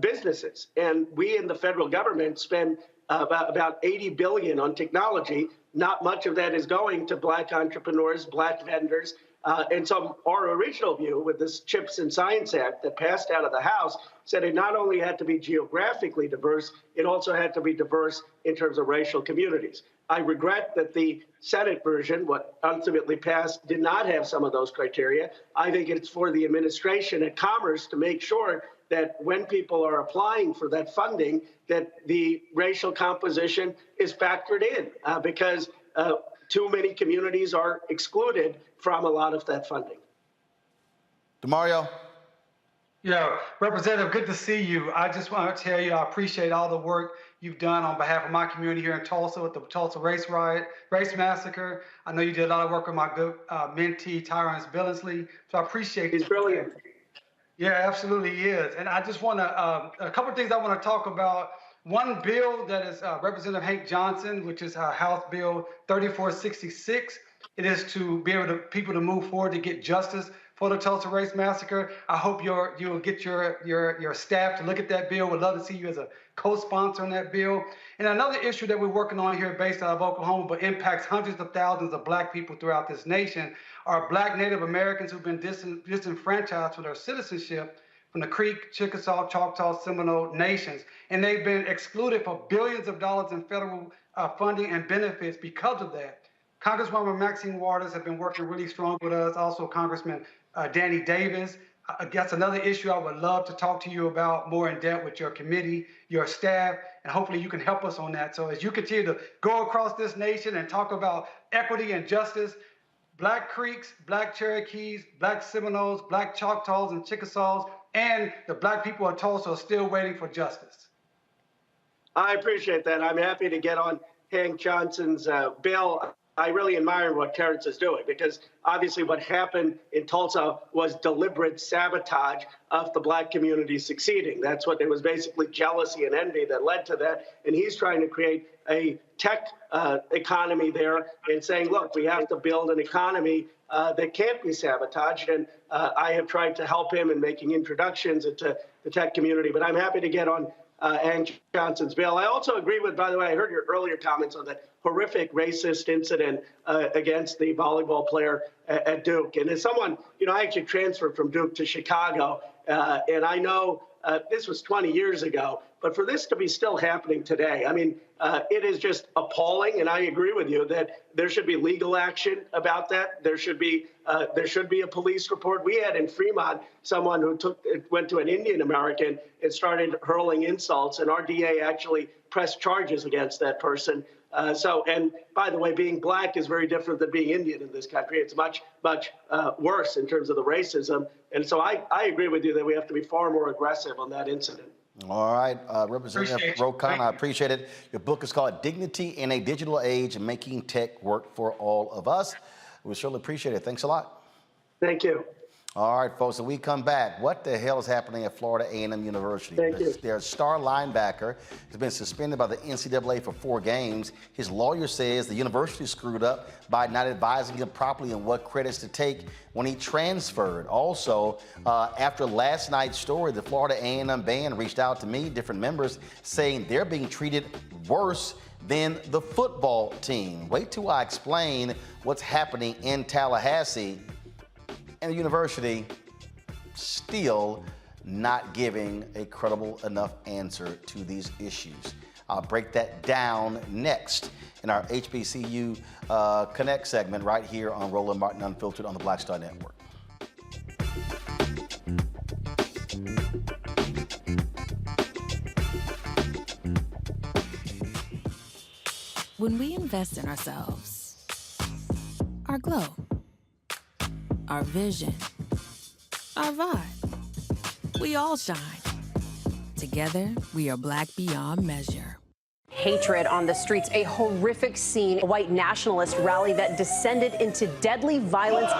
businesses. And we in the federal government spend about $80 billion on technology. Not much of that is going to Black entrepreneurs, Black vendors. And so our original view with this CHIPS and Science Act that passed out of the House said it not only had to be geographically diverse, it also had to be diverse in terms of racial communities. I regret that the Senate version, what ultimately passed, did not have some of those criteria. I think it's for the administration at Commerce to make sure that when people are applying for that funding, that the racial composition is factored in because too many communities are excluded from a lot of that funding. DeMario? Yeah, Representative, good to see you. I just want to tell you I appreciate all the work you've done on behalf of my community here in Tulsa with the Tulsa race massacre. I know you did a lot of work with my good mentee, Tyrone Billingsley, so I appreciate He's brilliant. Yeah, absolutely he is. And I just want to, a couple of things I want to talk about. One bill that is Representative Hank Johnson, which is House Bill 3466. It is to be able to people to move forward to get justice for the Tulsa race massacre. I hope you'll get your staff to look at that bill. We'd love to see you as a co-sponsor on that bill. And another issue that we're working on here based out of Oklahoma, but impacts hundreds of thousands of Black people throughout this nation, are Black Native Americans who've been disenfranchised for their citizenship from the Creek, Chickasaw, Choctaw, Seminole nations. And they've been excluded for billions of dollars in federal funding and benefits because of that. Congresswoman Maxine Waters has been working really strong with us. Also, Congressman Danny Davis. That's another issue I would love to talk to you about more in depth with your committee, your staff, and hopefully you can help us on that. So as you continue to go across this nation and talk about equity and justice, Black Creeks, Black Cherokees, Black Seminoles, Black Choctaws and Chickasaws, and the Black people of Tulsa are still waiting for justice. I appreciate that. I'm happy to get on Hank Johnson's bill. I really admire what Terrence is doing because obviously what happened in Tulsa was deliberate sabotage of the Black community succeeding. That's what it was, basically jealousy and envy that led to that. And he's trying to create a tech economy there and saying, look, we have to build an economy that can't be sabotaged. And I have tried to help him in making introductions into the tech community. But I'm happy to get on Hank Johnson's bill. I also agree with, by the way, I heard your earlier comments on that horrific racist incident against the volleyball player at Duke. And as someone, I actually transferred from Duke to Chicago, and I know this was 20 years ago, but for this to be still happening today, I mean, it is just appalling. And I agree with you that there should be legal action about that. There should be a police report. We had in Fremont someone who went to an Indian American and started hurling insults, and our DA actually pressed charges against that person. And by the way, being Black is very different than being Indian in this country. It's much, much worse in terms of the racism. And so I agree with you that we have to be far more aggressive on that incident. All right, Representative Khanna, I appreciate it. Your book is called Dignity in a Digital Age, Making Tech Work for All of Us. We certainly appreciate it. Thanks a lot. Thank you. All right, folks, so we come back. What the hell is happening at Florida A&M University? Thank you. Their star linebacker has been suspended by the NCAA for 4 games. His lawyer says the university screwed up by not advising him properly on what credits to take when he transferred. Also, after last night's story, the Florida A&M band reached out to me, different members, saying they're being treated worse than the football team. Wait till I explain what's happening in Tallahassee. And the university still not giving a credible enough answer to these issues. I'll break that down next in our HBCU Connect segment right here on Roland Martin Unfiltered on the Black Star Network. When we invest in ourselves, our glow, our vision, our vibe. We all shine. Together, we are Black beyond measure. Hatred on the streets, a horrific scene, a white nationalist rally that descended into deadly violence.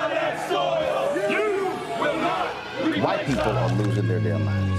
White people are losing their damn minds.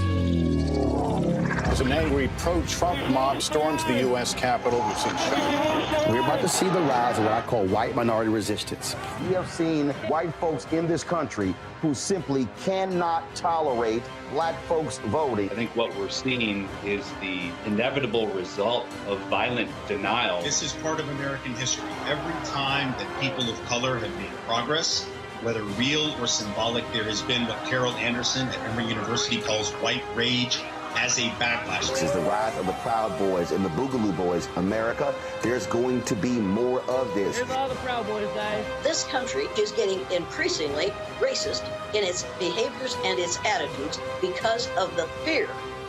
As an angry pro-Trump mob storms the U.S. Capitol, we've seen shots. We're about to see the rise of what I call white minority resistance. We have seen white folks in this country who simply cannot tolerate black folks voting. I think what we're seeing is the inevitable result of violent denial. This is part of American history. Every time that people of color have made progress, whether real or symbolic, there has been what Carol Anderson at Emory University calls white rage as a backlash. This is the rise of the Proud Boys and the Boogaloo Boys. America, there's going to be more of this. Here's all the Proud Boys, guys. This country is getting increasingly racist in its behaviors and its attitudes because of the fear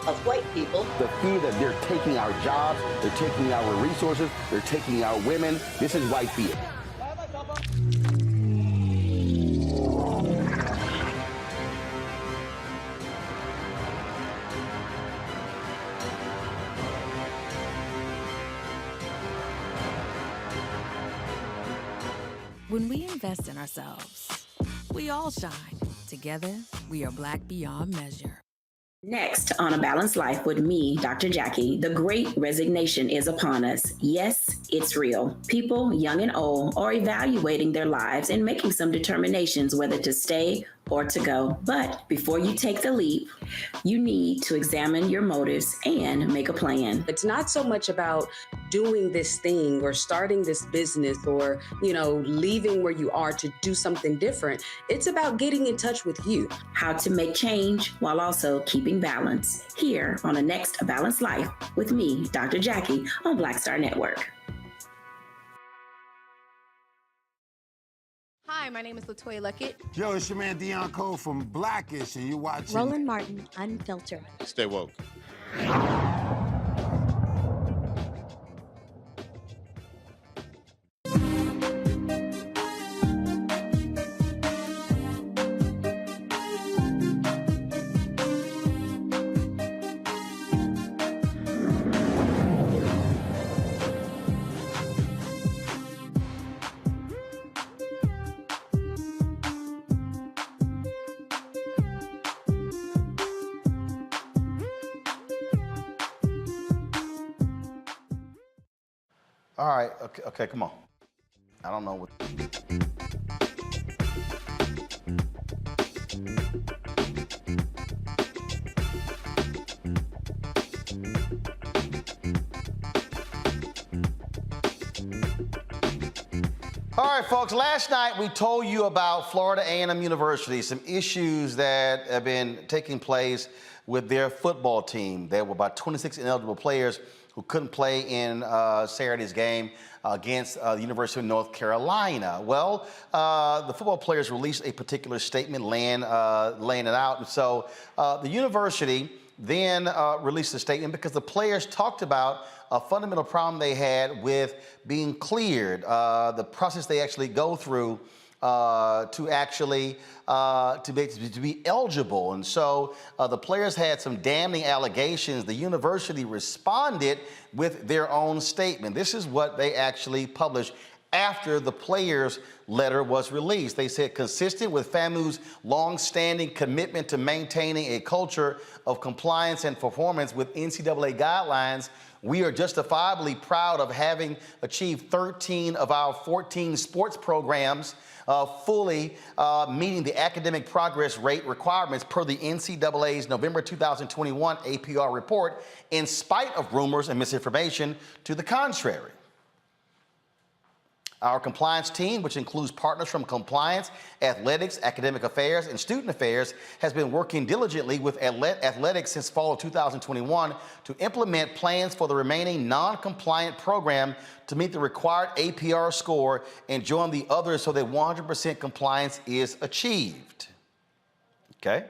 of white people. The fear that they're taking our jobs, they're taking our resources, they're taking our women. This is white fear. When we invest in ourselves, we all shine. Together, we are Black beyond measure. Next on A Balanced Life with me, Dr. Jackie, the great resignation is upon us. Yes, it's real. People, young and old, are evaluating their lives and making some determinations whether to stay or to go. But before you take the leap, you need to examine your motives and make a plan. It's not so much about doing this thing or starting this business or, leaving where you are to do something different. It's about getting in touch with you. How to make change while also keeping balance. Here on the next A Balanced Life with me, Dr. Jackie, on Black Star Network. Hi, my name is LaToya Luckett. Yo, it's your man Dion Cole from Blackish, and you're watching Roland Martin, Unfiltered. Stay woke. All right, okay, come on. I don't know what. All right, folks, last night we told you about Florida A&M University, some issues that have been taking place with their football team. There were about 26 ineligible players who couldn't play in Saturday's game against the University of North Carolina. Well, the football players released a particular statement laying it out. And so the university then released a statement because the players talked about a fundamental problem they had with being cleared, the process they actually go through to actually to be eligible. And so the players had some damning allegations. The university responded with their own statement. This is what they actually published after the players' letter was released. They said, consistent with FAMU's long-standing commitment to maintaining a culture of compliance and performance with NCAA guidelines, we are justifiably proud of having achieved 13 of our 14 sports programs fully meeting the academic progress rate requirements per the NCAA's November 2021 APR report, in spite of rumors and misinformation to the contrary. Our compliance team, which includes partners from compliance, athletics, academic affairs, and student affairs, has been working diligently with athletics since fall of 2021 to implement plans for the remaining non-compliant program to meet the required APR score and join the others so that 100% compliance is achieved. Okay?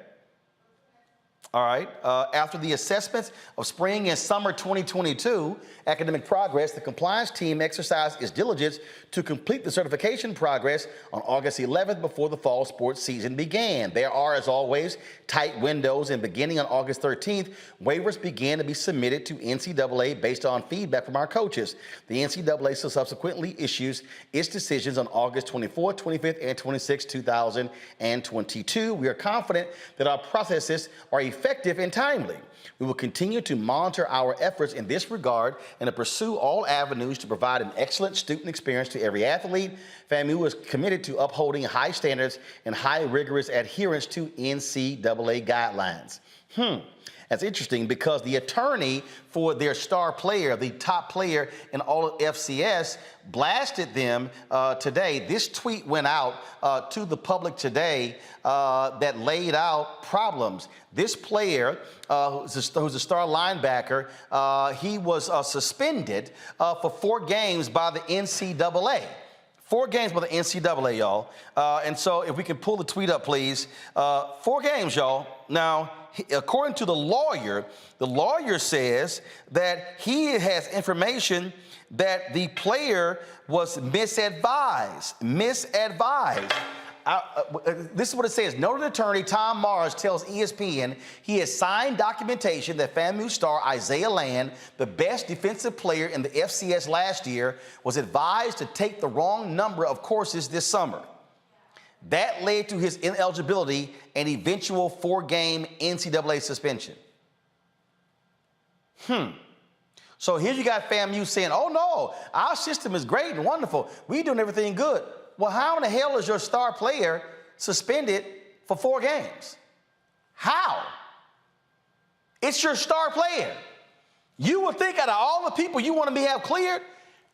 All right. After the assessments of spring and summer 2022 academic progress, the compliance team exercised its diligence to complete the certification progress on August 11th before the fall sports season began. There are, as always, tight windows, and beginning on August 13th, waivers began to be submitted to NCAA based on feedback from our coaches. The NCAA subsequently issues its decisions on August 24th, 25th, and 26th, 2022. We are confident that our processes are effective and timely. We will continue to monitor our efforts in this regard and to pursue all avenues to provide an excellent student experience to every athlete. FAMU is committed to upholding high standards and high rigorous adherence to NCAA guidelines. That's interesting because the attorney for their star player, the top player in all of FCS, blasted them today. This tweet went out to the public today that laid out problems. This player, who's a star linebacker, he was suspended for 4 games by the NCAA. 4 games by the NCAA, y'all. And so if we can pull the tweet up, please. 4 games, y'all. Now, according to the lawyer says that he has information that the player was misadvised. This is what it says. Noted attorney Tom Mars tells ESPN he has signed documentation that FAMU star Isaiah Land, the best defensive player in the FCS last year, was advised to take the wrong number of courses this summer. That led to his ineligibility and eventual 4-game NCAA suspension. So here you got FAMU saying, oh no, our system is great and wonderful. We're doing everything good. Well, how in the hell is your star player suspended for 4 games? How? It's your star player. You would think out of all the people you want to have cleared,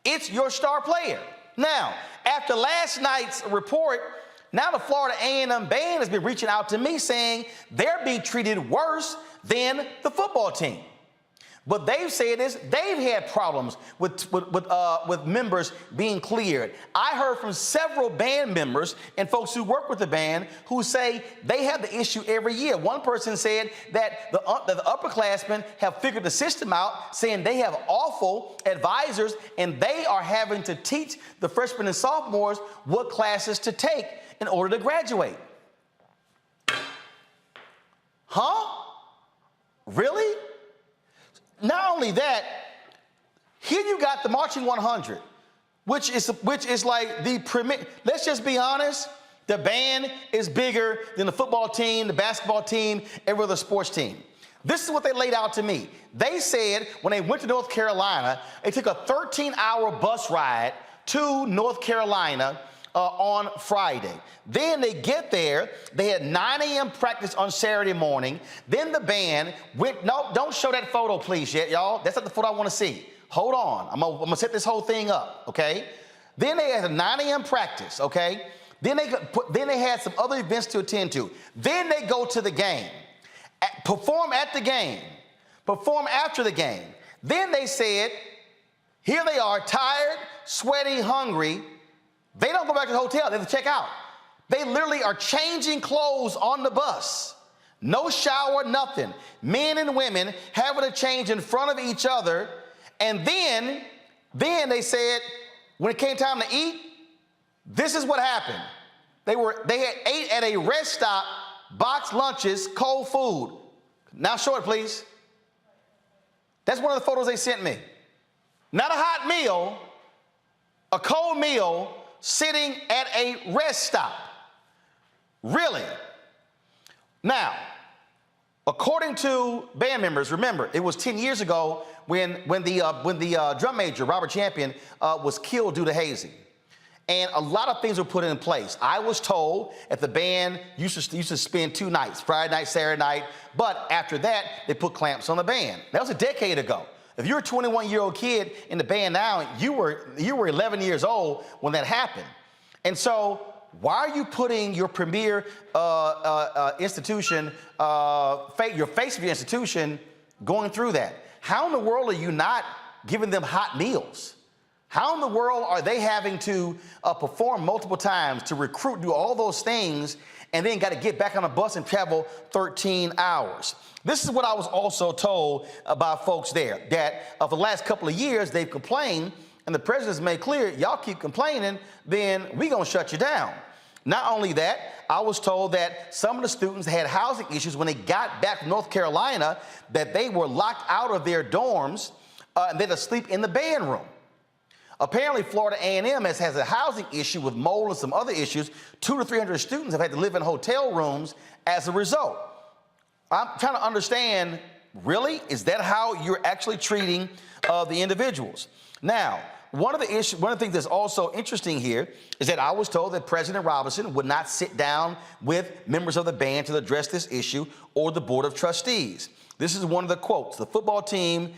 it's your star player. Now, after last night's report, now the Florida A&M band has been reaching out to me saying they're being treated worse than the football team. But they've said this, they've had problems with members being cleared. I heard from several band members and folks who work with the band who say they have the issue every year. One person said that the upperclassmen have figured the system out, saying they have awful advisors and they are having to teach the freshmen and sophomores what classes to take in order to graduate. Really? Not only that, here you got the Marching 100, which is like the premier. Let's just be honest. The band is bigger than the football team, the basketball team, every other sports team. This is what they laid out to me. They said when they went to North Carolina, they took a 13-hour bus ride to North Carolina on Friday. Then they get there, they had 9 a.m. practice on Saturday morning. Then the band went, no, don't show that photo please yet, y'all. That's not the photo I want to see. Hold on, I'm gonna set this whole thing up, okay? Then they had a 9 a.m. practice, okay? Then they had some other events to attend to. Then they go to the game, perform at the game, perform after the game. Then they said, here they are, tired, sweaty, hungry. They don't go back to the hotel, they have to check out. They literally are changing clothes on the bus. No shower, nothing. Men and women having to change in front of each other. And then they said, when it came time to eat, this is what happened. They had ate at a rest stop, boxed lunches, cold food. Now show it, please. That's one of the photos they sent me. Not a hot meal, a cold meal, sitting at a rest stop. Really? Now, according to band members, remember, it was 10 years ago when the drum major, Robert Champion, was killed due to hazing. And a lot of things were put in place. I was told that the band used to spend 2 nights, Friday night, Saturday night, but after that, they put clamps on the band. That was a decade ago. If you're a 21-year-old kid in the band now, you were 11 years old when that happened. And so why are you putting your premier institution, your face of your institution, going through that? How in the world are you not giving them hot meals? How in the world are they having to perform multiple times, to recruit, do all those things, and then got to get back on a bus and travel 13 hours. This is what I was also told about folks there, that for the last couple of years, they've complained, and the president's made clear, y'all keep complaining, then we gonna shut you down. Not only that, I was told that some of the students had housing issues when they got back from North Carolina, that they were locked out of their dorms and they had to sleep in the band room. Apparently, Florida A&M has a housing issue with mold and some other issues. 200 to 300 students have had to live in hotel rooms as a result. I'm trying to understand, really, is that how you're actually treating the individuals? Now, one of the things that's also interesting here is that I was told that President Robinson would not sit down with members of the band to address this issue or the Board of Trustees. This is one of the quotes. The football team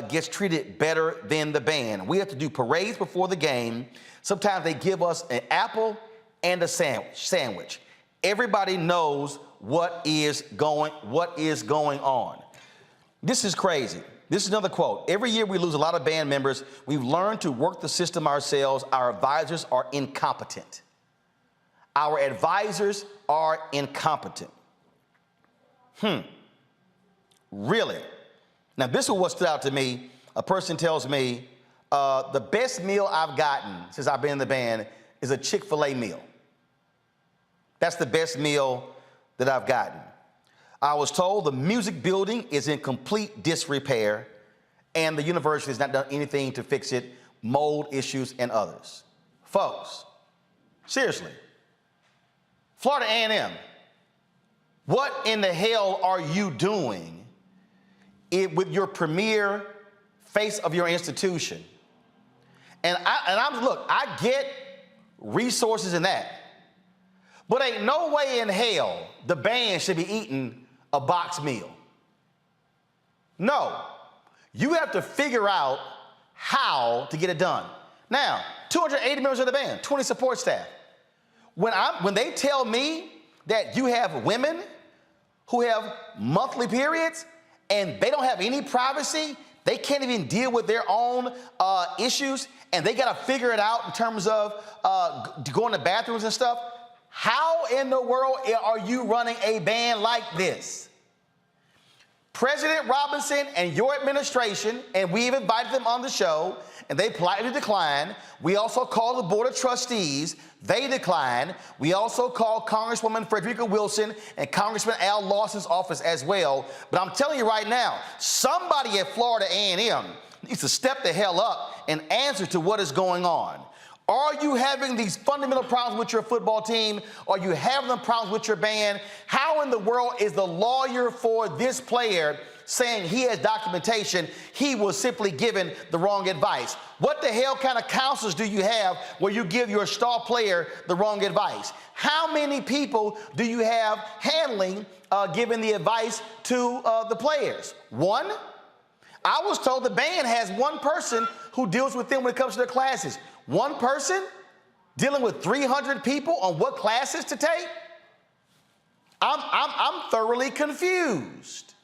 gets treated better than the band. We have to do parades before the game. Sometimes they give us an apple and a sandwich. Everybody knows what is going on. This is crazy. This is another quote. Every year we lose a lot of band members. We've learned to work the system ourselves. Our advisors are incompetent. Our advisors are incompetent. Really? Now, this is what stood out to me. A person tells me, the best meal I've gotten since I've been in the band is a Chick-fil-A meal. That's the best meal that I've gotten. I was told the music building is in complete disrepair and the university has not done anything to fix it, mold issues and others. Folks, seriously, Florida A&M, what in the hell are you doing with your premier face of your institution? And I get resources in that, but ain't no way in hell the band should be eating a box meal. No, you have to figure out how to get it done. Now, 280 members of the band, 20 support staff. When they tell me that you have women who have monthly periods and they don't have any privacy, they can't even deal with their own issues, and they got to figure it out in terms of going to bathrooms and stuff. How in the world are you running a band like this? President Robinson and your administration, and we've invited them on the show, and they politely declined. We also called the Board of Trustees. They declined. We also called Congresswoman Frederica Wilson and Congressman Al Lawson's office as well. But I'm telling you right now, somebody at Florida A&M needs to step the hell up and answer to what is going on. Are you having these fundamental problems with your football team? Are you having the problems with your band? How in the world is the lawyer for this player saying he has documentation? He was simply given the wrong advice. What the hell kind of counselors do you have where you give your star player the wrong advice? How many people do you have handling giving the advice to the players? One? I was told the band has one person who deals with them when it comes to their classes. One person dealing with 300 people on what classes to take? I'm thoroughly confused.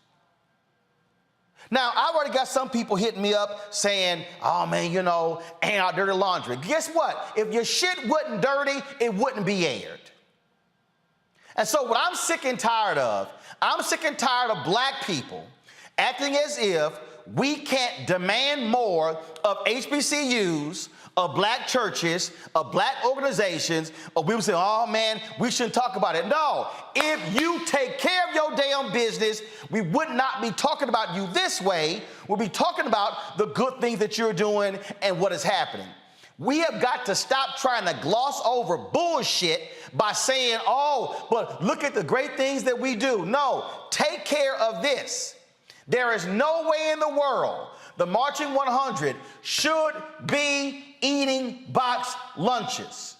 Now, I've already got some people hitting me up saying, oh man, you know, ain't our dirty laundry. Guess what? If your shit wasn't dirty, it wouldn't be aired. And so what I'm sick and tired of black people acting as if we can't demand more of HBCUs, of black churches, of black organizations, or we would say, oh man, we shouldn't talk about it. No, if you take care of your damn business, we would not be talking about you this way. We'll be talking about the good things that you're doing and what is happening. We have got to stop trying to gloss over bullshit by saying, oh, but look at the great things that we do. No, take care of this. There is no way in the world the Marching 100 should be eating box lunches.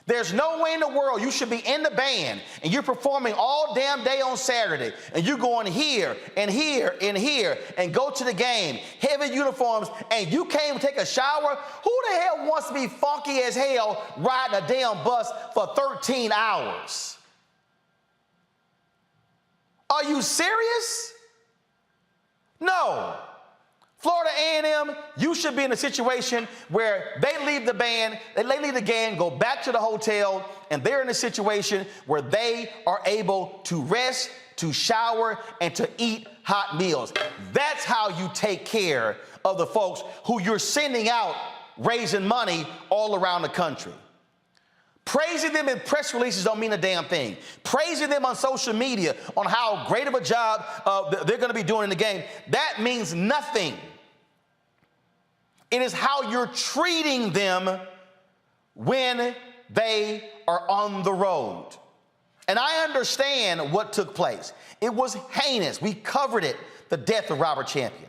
There's no way in the world you should be in the band and you're performing all damn day on Saturday and you're going here and here and here and go to the game, heavy uniforms, and you can't even take a shower. Who the hell wants to be funky as hell riding a damn bus for 13 hours? Are you serious? No. Florida A&M, you should be in a situation where they leave the band, they leave the game, go back to the hotel, and they're in a situation where they are able to rest, to shower, and to eat hot meals. That's how you take care of the folks who you're sending out raising money all around the country. Praising them in press releases don't mean a damn thing. Praising them on social media on how great of a job they're going to be doing in the game, that means nothing. It is how you're treating them when they are on the road. And I understand what took place. It was heinous. We covered it, the death of Robert Champion.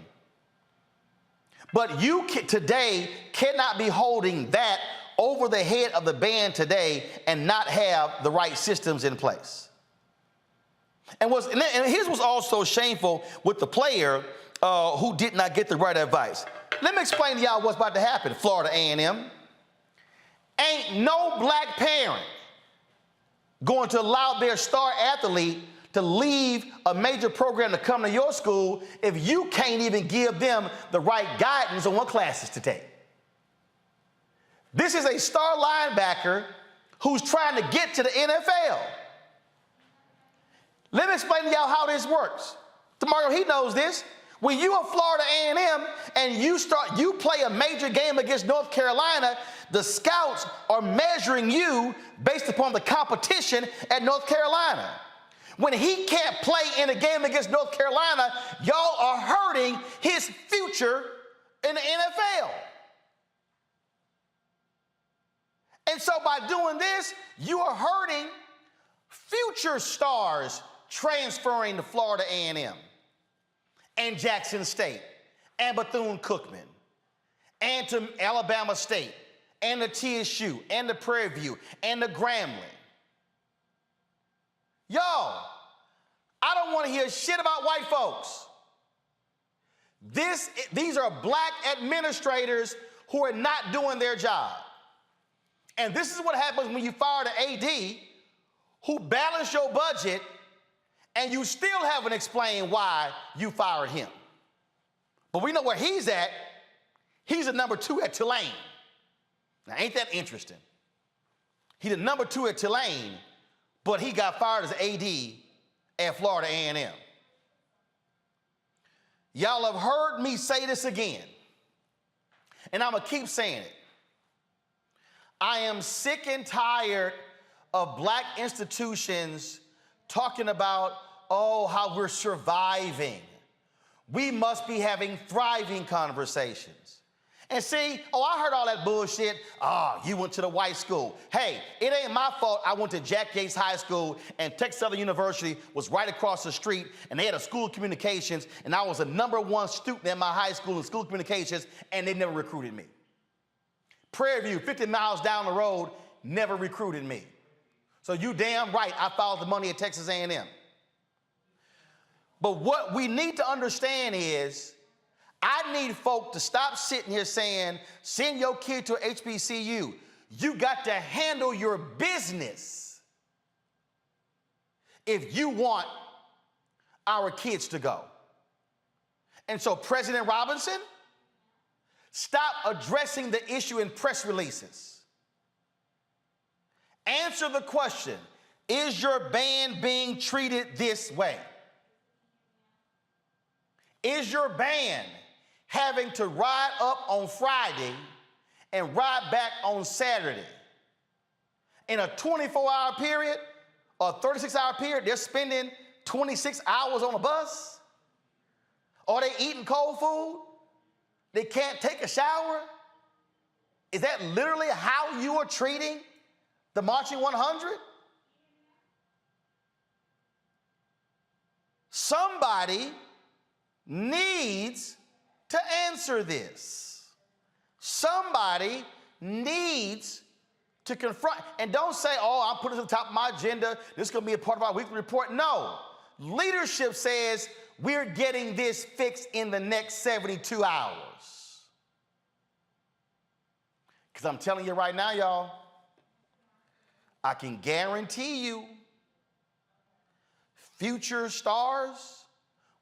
But you today cannot be holding that over the head of the band today and not have the right systems in place. And here's what's also shameful with the player who did not get the right advice. Let me explain to y'all what's about to happen. Florida A&M. Ain't no black parent going to allow their star athlete to leave a major program to come to your school if you can't even give them the right guidance on what classes to take. This is a star linebacker who's trying to get to the NFL. Let me explain to y'all how this works. Tomorrow, he knows this. When you are Florida A&M and you play a major game against North Carolina, the scouts are measuring you based upon the competition at North Carolina. When he can't play in a game against North Carolina, y'all are hurting his future in the NFL. And so by doing this, you are hurting future stars transferring to Florida A&M and Jackson State and Bethune-Cookman and to Alabama State and the TSU and the Prairie View and the Grambling. Y'all, I don't want to hear shit about white folks. These are black administrators who are not doing their job. And this is what happens when you fire the AD who balanced your budget and you still haven't explained why you fired him. But we know where he's at. He's a number 2 at Tulane. Now, ain't that interesting? He's a number 2 at Tulane, but he got fired as AD at Florida A&M. Y'all have heard me say this again, and I'm going to keep saying it. I am sick and tired of black institutions talking about, oh, how we're surviving. We must be having thriving conversations. And see, oh, I heard all that bullshit. You went to the white school. Hey, it ain't my fault I went to Jack Yates High School and Texas Southern University was right across the street and they had a school of communications and I was a number 1 student in my high school in school of communications and they never recruited me. Prairie View, 50 miles down the road, never recruited me. So you damn right I followed the money at Texas A&M. But what we need to understand is I need folk to stop sitting here saying, send your kid to HBCU. You got to handle your business if you want our kids to go. And so President Robinson, stop addressing the issue in press releases. Answer the question, is your band being treated this way? Is your band having to ride up on Friday and ride back on Saturday? In a 24-hour period or 36-hour period, they're spending 26 hours on a bus? Are they eating cold food? They can't take a shower? Is that literally how you are treating the Marching 100? Somebody needs to answer this. Somebody needs to confront, and don't say, oh, I'll put it at the top of my agenda. This is going to be a part of our weekly report. No. Leadership says we're getting this fixed in the next 72 hours. Because I'm telling you right now, y'all, I can guarantee you future stars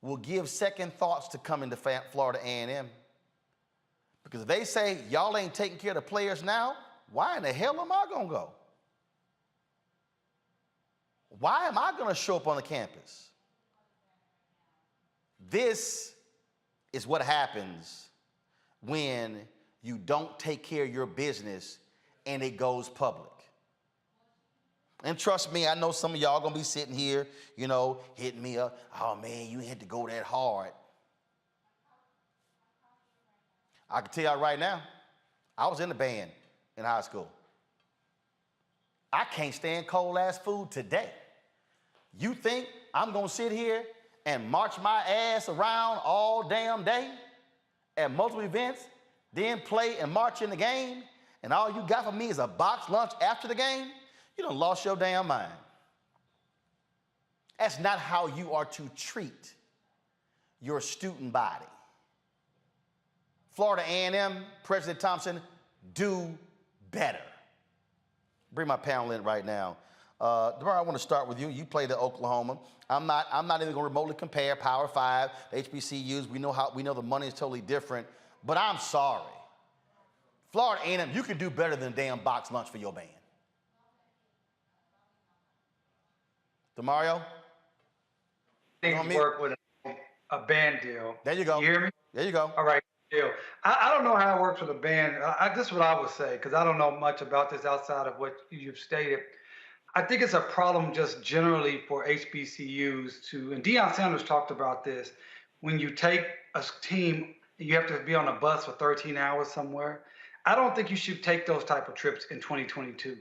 will give second thoughts to coming to Florida A&M. Because if they say y'all ain't taking care of the players now, why in the hell am I going to go? Why am I going to show up on the campus? This is what happens when you don't take care of your business and it goes public. And trust me, I know some of y'all gonna be sitting here, hitting me up. Oh man, you had to go that hard. I can tell y'all right now, I was in the band in high school. I can't stand cold ass food today. You think I'm gonna sit here and march my ass around all damn day at multiple events, then play and march in the game, and all you got for me is a box lunch after the game? You done lost your damn mind. That's not how you are to treat your student body. Florida A&M, President Thompson, do better. Bring my panel in right now. DeMar, I want to start with you. You played at Oklahoma. I'm not even going to remotely compare Power 5, the HBCUs. We know the money is totally different, but I'm sorry. Florida A&M, you can do better than a damn box lunch for your band. DeMario? Things work with a band deal. There you go. You hear me? There you go. All right, deal. I don't know how it works with a band. This is what I would say, because I don't know much about this outside of what you've stated. I think it's a problem just generally for HBCUs to, and Deion Sanders talked about this, when you take a team, you have to be on a bus for 13 hours somewhere. I don't think you should take those type of trips in 2022.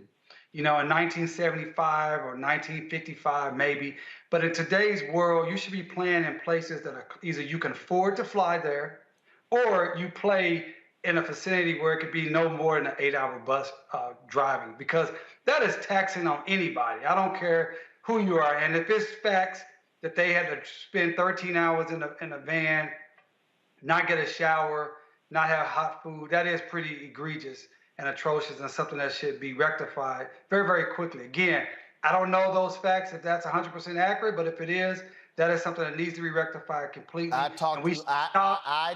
In 1975 or 1955, maybe. But in today's world, you should be playing in places that are either you can afford to fly there, or you play in a vicinity where it could be no more than an 8-hour bus driving, because that is taxing on anybody. I don't care who you are. And if it's facts that they had to spend 13 hours in a van, not get a shower, not have hot food, that is pretty egregious and atrocious, and something that should be rectified very, very quickly. Again, I don't know those facts, if that's 100% accurate, but if it is, that is something that needs to be rectified completely. I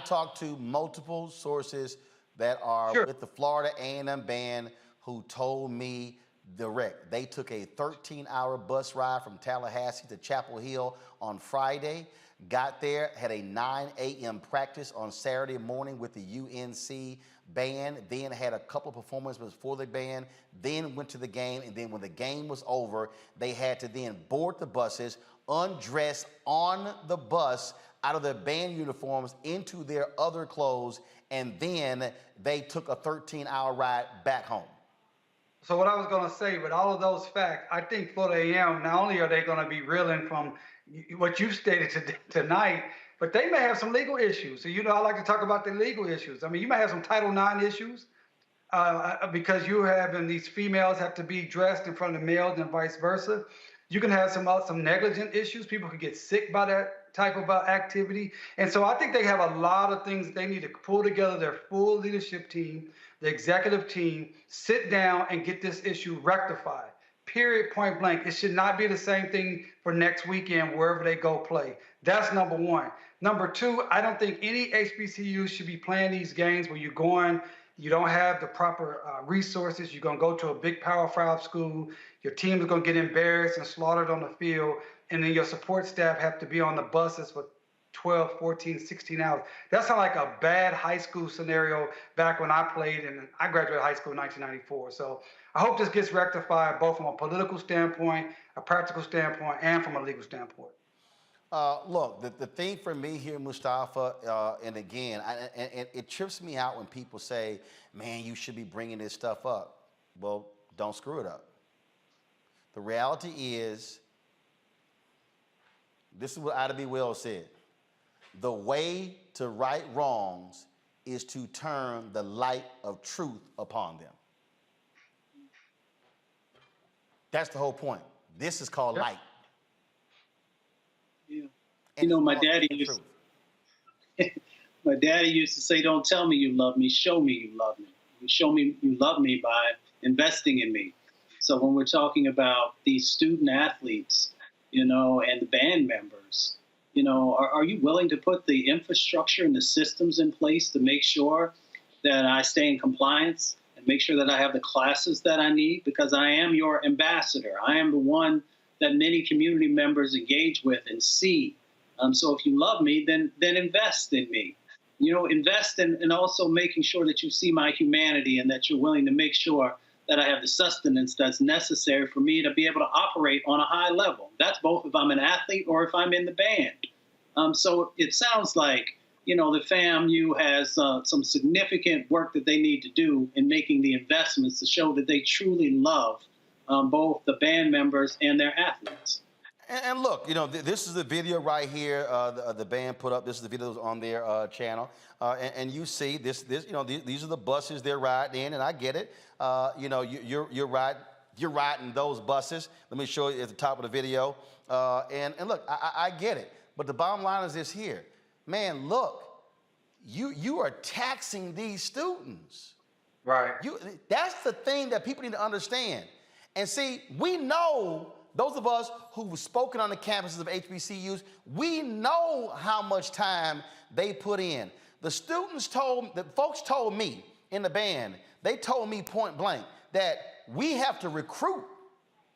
talked to multiple sources that are with the Florida A&M band who told me direct. They took a 13-hour bus ride from Tallahassee to Chapel Hill on Friday, got there, had a 9 a.m. practice on Saturday morning with the UNC band, then had a couple of performances for the band, then went to the game, and then when the game was over, they had to then board the buses, undress on the bus out of their band uniforms into their other clothes, and then they took a 13-hour ride back home. So what I was going to say, with all of those facts, I think Florida A&M, not only are they going to be reeling from what you stated tonight, but they may have some legal issues. So, I like to talk about the legal issues. I mean, you may have some Title IX issues because you having these females have to be dressed in front of males and vice versa. You can have some negligent issues. People could get sick by that type of activity. And so I think they have a lot of things that they need to pull together their full leadership team, the executive team, sit down and get this issue rectified. Period, point blank. It should not be the same thing for next weekend wherever they go play. That's number one. Number two, I don't think any HBCU should be playing these games where you're going, you don't have the proper resources. You're going to go to a big Power 5 school. Your team is going to get embarrassed and slaughtered on the field. And then your support staff have to be on the buses for 12, 14, 16 hours. That sounds like a bad high school scenario back when I played, and I graduated high school in 1994. So I hope this gets rectified both from a political standpoint, a practical standpoint, and from a legal standpoint. Look, the thing for me here, Mustafa, and again, it trips me out when people say, man, you should be bringing this stuff up. Well, don't screw it up. The reality is, this is what Ida B. Wells said, the way to right wrongs is to turn the light of truth upon them. That's the whole point. This is called light. Yeah. My daddy used to say, don't tell me you love me, show me you love me. You show me you love me by investing in me. So when we're talking about these student athletes, and the band members, are you willing to put the infrastructure and the systems in place to make sure that I stay in compliance and make sure that I have the classes that I need, because I am your ambassador. I am the one that many community members engage with and see. So if you love me, then invest in me. Invest in also making sure that you see my humanity and that you're willing to make sure that I have the sustenance that's necessary for me to be able to operate on a high level. That's both if I'm an athlete or if I'm in the band. So it sounds like, the FAMU has some significant work that they need to do in making the investments to show that they truly love both the band members and their athletes. And look, this is the video right here. The band put up. This is the video on their channel, and you see this. These are the buses they're riding in, and I get it. You're riding those buses. Let me show you at the top of the video. And look, I get it. But the bottom line is this here, man. Look, you are taxing these students. Right. That's the thing that people need to understand. And see, we know. Those of us who've spoken on the campuses of HBCUs, we know how much time they put in. The folks told me in the band, they told me point blank that we have to recruit.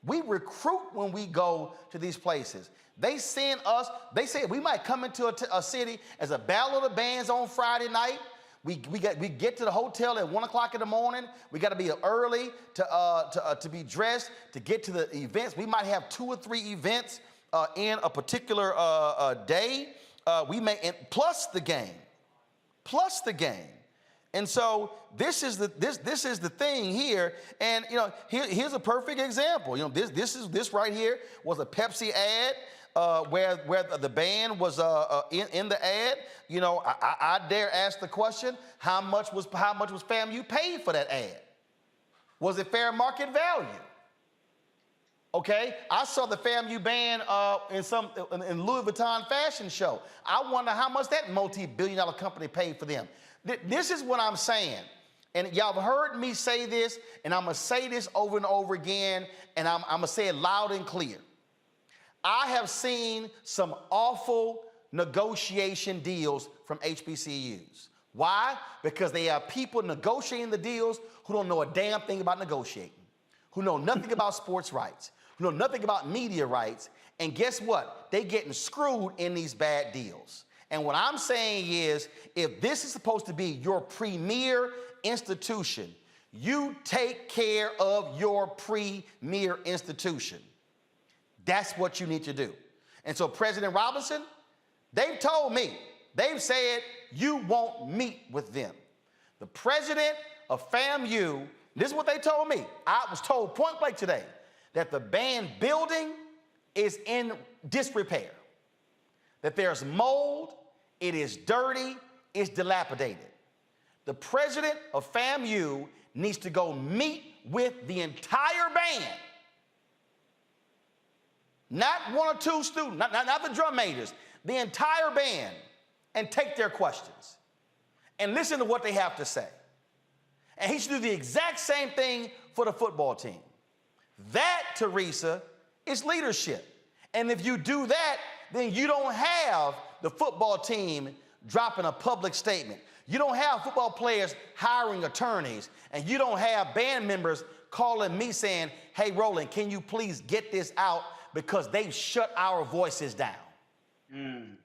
We recruit when we go to these places. They send us, they say we might come into a city as a battle of the bands on Friday night. We get to the hotel at 1 o'clock in the morning. We got to be early to be dressed to get to the events. We might have 2 or 3 events in a particular day. Plus the game. And so this is the thing here. And here's a perfect example. This right here was a Pepsi ad. Where the band was in the ad. I dare ask the question: how much was FAMU paid for that ad? Was it fair market value? Okay, I saw the FAMU band in Louis Vuitton fashion show. I wonder how much that multi-billion-dollar company paid for them. This is what I'm saying, and y'all have heard me say this, and I'm gonna say this over and over again, and I'm gonna say it loud and clear. I have seen some awful negotiation deals from HBCUs. Why? Because they are people negotiating the deals who don't know a damn thing about negotiating, who know nothing about sports rights, who know nothing about media rights, and guess what? They getting screwed in these bad deals. And what I'm saying is, if this is supposed to be your premier institution, you take care of your premier institution. That's what you need to do. And so President Robinson, they've told me, they've said you won't meet with them. The president of FAMU, this is what they told me. I was told point blank today that the band building is in disrepair, that there's mold, it is dirty, it's dilapidated. The president of FAMU needs to go meet with the entire band. Not 1 or 2 students, not the drum majors, the entire band, and take their questions and listen to what they have to say. And he should do the exact same thing for the football team. That, Teresa, is leadership. And if you do that, then you don't have the football team dropping a public statement. You don't have football players hiring attorneys, and you don't have band members calling me saying, hey, Roland, can you please get this out? Because they've shut our voices down.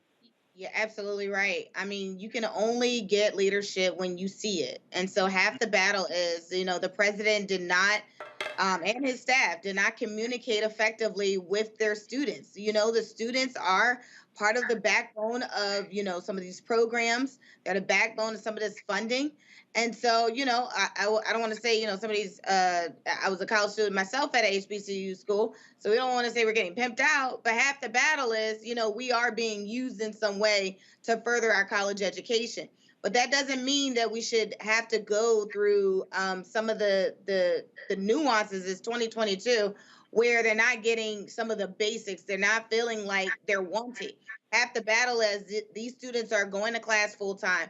You're absolutely right. I mean, you can only get leadership when you see it. And so half the battle is, the president did not, and his staff did not communicate effectively with their students. The students are part of the backbone of, some of these programs. They're the backbone of some of this funding. And so, I don't want to say, some of these, I was a college student myself at a HBCU school, so we don't want to say we're getting pimped out, but half the battle is, we are being used in some way to further our college education. But that doesn't mean that we should have to go through some of the nuances. It's 2022, where they're not getting some of the basics. They're not feeling like they're wanted. Half the battle is these students are going to class full time.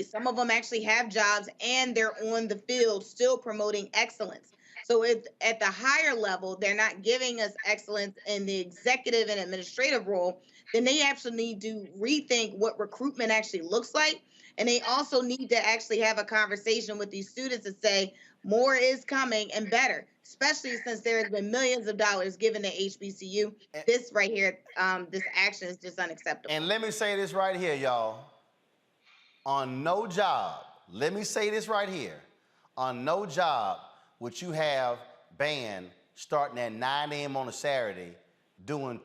Some of them actually have jobs and they're on the field still promoting excellence. So at the higher level, they're not giving us excellence in the executive and administrative role, then they actually need to rethink what recruitment actually looks like. And they also need to actually have a conversation with these students and say, more is coming and better, especially since there has been millions of dollars given to HBCU. This right here, this action is just unacceptable. And let me say this right here, y'all. On no job, let me say this right here. On no job would you have band starting at 9 a.m. on a Saturday, doing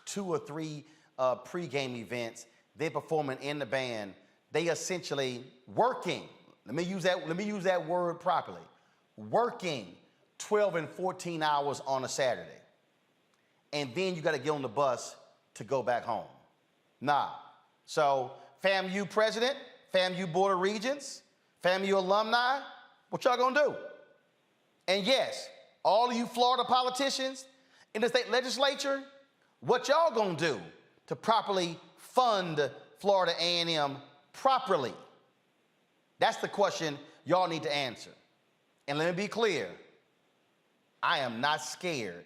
2 or 3 pregame events. They're performing in the band. They essentially working. Let me use that word properly. Working 12 and 14 hours on a Saturday. And then you got to get on the bus to go back home. Nah. So FAMU president, FAMU Board of Regents, FAMU alumni, what y'all gonna do? And yes, all of you Florida politicians in the state legislature, what y'all gonna do to properly fund Florida A&M properly? That's the question y'all need to answer. And let me be clear, I am not scared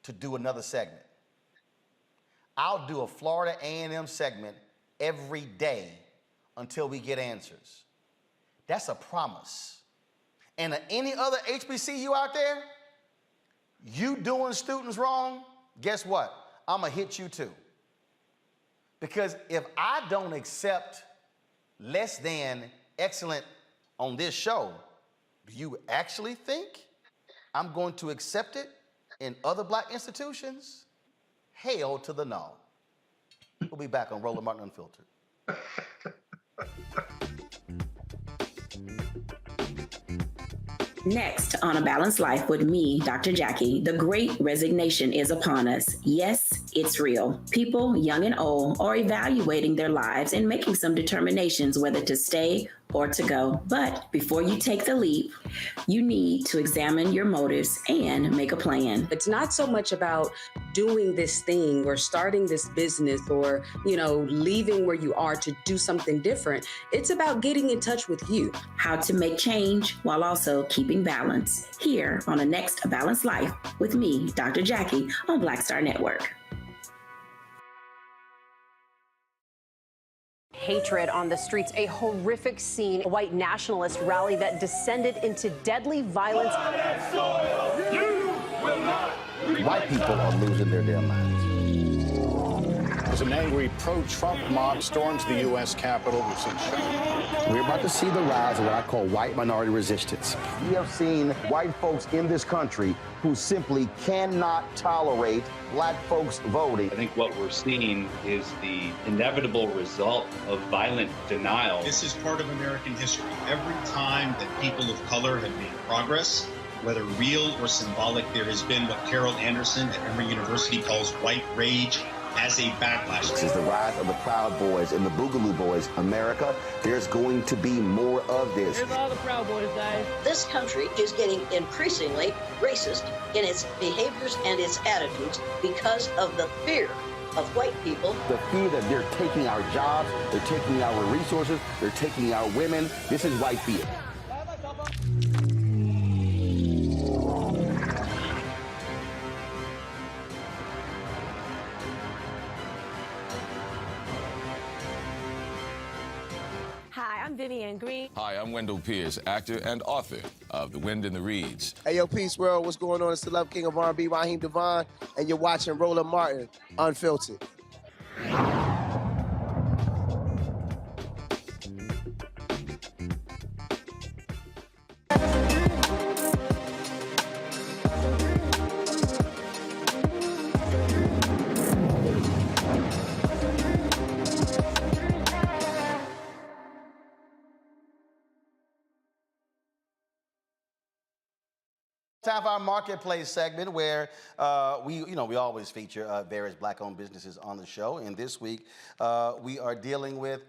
to do another segment. I'll do a Florida A&M segment every day until we get answers. That's a promise. And any other HBCU out there, you doing students wrong, guess what? I'm gonna hit you too. Because if I don't accept less than excellent on this show, do you actually think I'm going to accept it in other black institutions? Hell to the no. We'll be back on Roland Martin Unfiltered. Next on A Balanced Life with me, Dr. Jackie, the great resignation is upon us. Yes, it's real. People, young and old, are evaluating their lives and making some determinations whether to stay or to go. But before you take the leap, you need to examine your motives and make a plan. It's not so much about doing this thing or starting this business or, leaving where you are to do something different. It's about getting in touch with you. How to make change while also keeping balance. Here on the next A Balanced Life with me, Dr. Jackie, on Black Star Network. Hatred on the streets, a horrific scene, a white nationalist rally that descended into deadly violence. White people are losing their damn minds. As an angry pro-Trump mob storms the U.S. Capitol, we've seen We're about to see the rise of what I call white minority resistance. We have seen white folks in this country who simply cannot tolerate black folks voting. I think what we're seeing is the inevitable result of violent denial. This is part of American history. Every time that people of color have made progress, whether real or symbolic, there has been what Carol Anderson at Emory University calls white rage as a backlash. This is the rise of the Proud Boys and the Boogaloo Boys. America, there's going to be more of this. Here's all the Proud Boys, guys. This country is getting increasingly racist in its behaviors and its attitudes because of the fear of white people. The fear that they're taking our jobs, they're taking our resources, they're taking our women. This is white fear. Hi, I'm Vivian Green. Hi, I'm Wendell Pierce, actor and author of The Wind in the Reeds. Hey, yo, Peace World, what's going on? It's the Love King of R&B, Raheem Devon, and you're watching Roland Martin Unfiltered. Time for our marketplace segment where we always feature various black-owned businesses on the show. And this week we are dealing with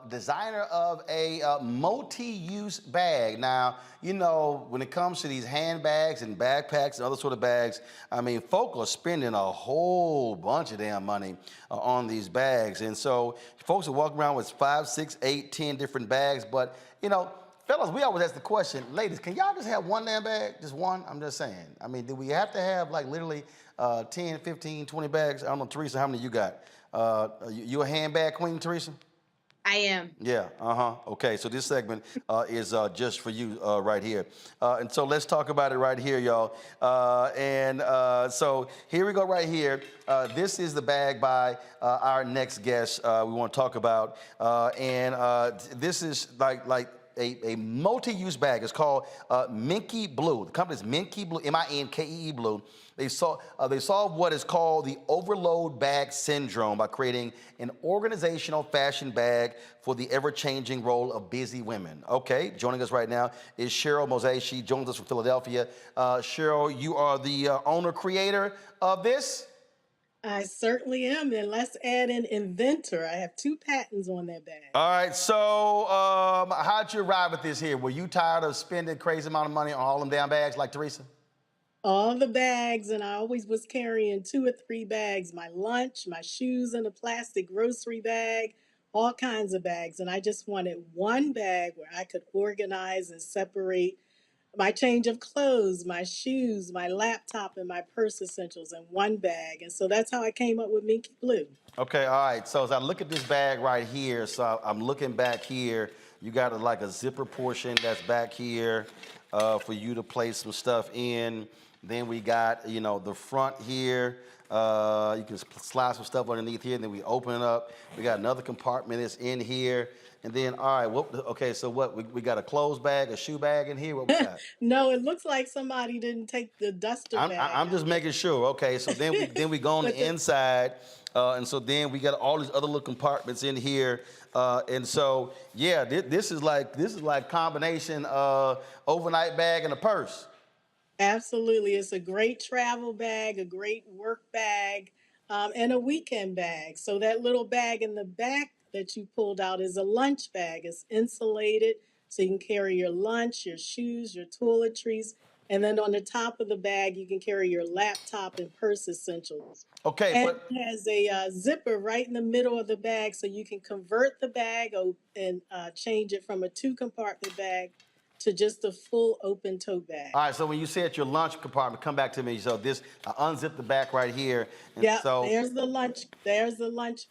designer of a multi-use bag. Now, when it comes to these handbags and backpacks and other sort of bags, I mean, folk are spending a whole bunch of damn money on these bags. And so folks are walking around with 5, 6, 8, 10 different bags, but, Fellas, we always ask the question, ladies, can y'all just have one damn bag? Just one? I'm just saying. I mean, do we have to have like literally 10, 15, 20 bags? I don't know, Teresa, how many you got? You a handbag queen, Teresa? I am. Yeah, okay, so this segment is just for you right here. And so let's talk about it right here, y'all. So here we go right here. This is the bag by our next guest we want to talk about. This is like a multi-use bag. It's called Minky Blue. The company's Minky Blue, M-I-N-K-E-E Blue. They solve what is called the overload bag syndrome by creating an organizational fashion bag for the ever-changing role of busy women. Okay, joining us right now is Cheryl Mose. She joins us from Philadelphia. Cheryl, you are the owner-creator of this? I certainly am, and let's add an inventor. I have 2 patents on that bag. All right, so how'd you arrive at this here? Were you tired of spending crazy amount of money on all them damn bags like Teresa? All the bags, and I always was carrying 2 or 3 bags, my lunch, my shoes in a plastic grocery bag, all kinds of bags. And I just wanted one bag where I could organize and separate my change of clothes, my shoes, my laptop, and my purse essentials in one bag. And so that's how I came up with Minky Blue. Okay, all right. So as I look at this bag right here, so I'm looking back here, you got like a zipper portion that's back here for you to place some stuff in. Then we got, you know, the front here. You can slide some stuff underneath here, and then we open it up. We got another compartment that's in here. And then, all right, okay, so what? We got a clothes bag, a shoe bag in here? What we got? No, it looks like somebody didn't take the duster bag. I'm just making sure. Okay, so then we go on the inside, and so then we got all these other little compartments in here. And so, yeah, this is like combination overnight bag and a purse. Absolutely. It's a great travel bag, a great work bag, and a weekend bag. So that little bag in the back that you pulled out is a lunch bag. It's insulated, so you can carry your lunch, your shoes, your toiletries. And then on the top of the bag, you can carry your laptop and purse essentials. Okay, and but it has a zipper right in the middle of the bag, so you can convert the bag and change it from a 2-compartment bag to just a full open tote bag. all right, so when you say at your lunch compartment, come back to me. So this, I unzip the back right here. And Yeah, so, there's the lunch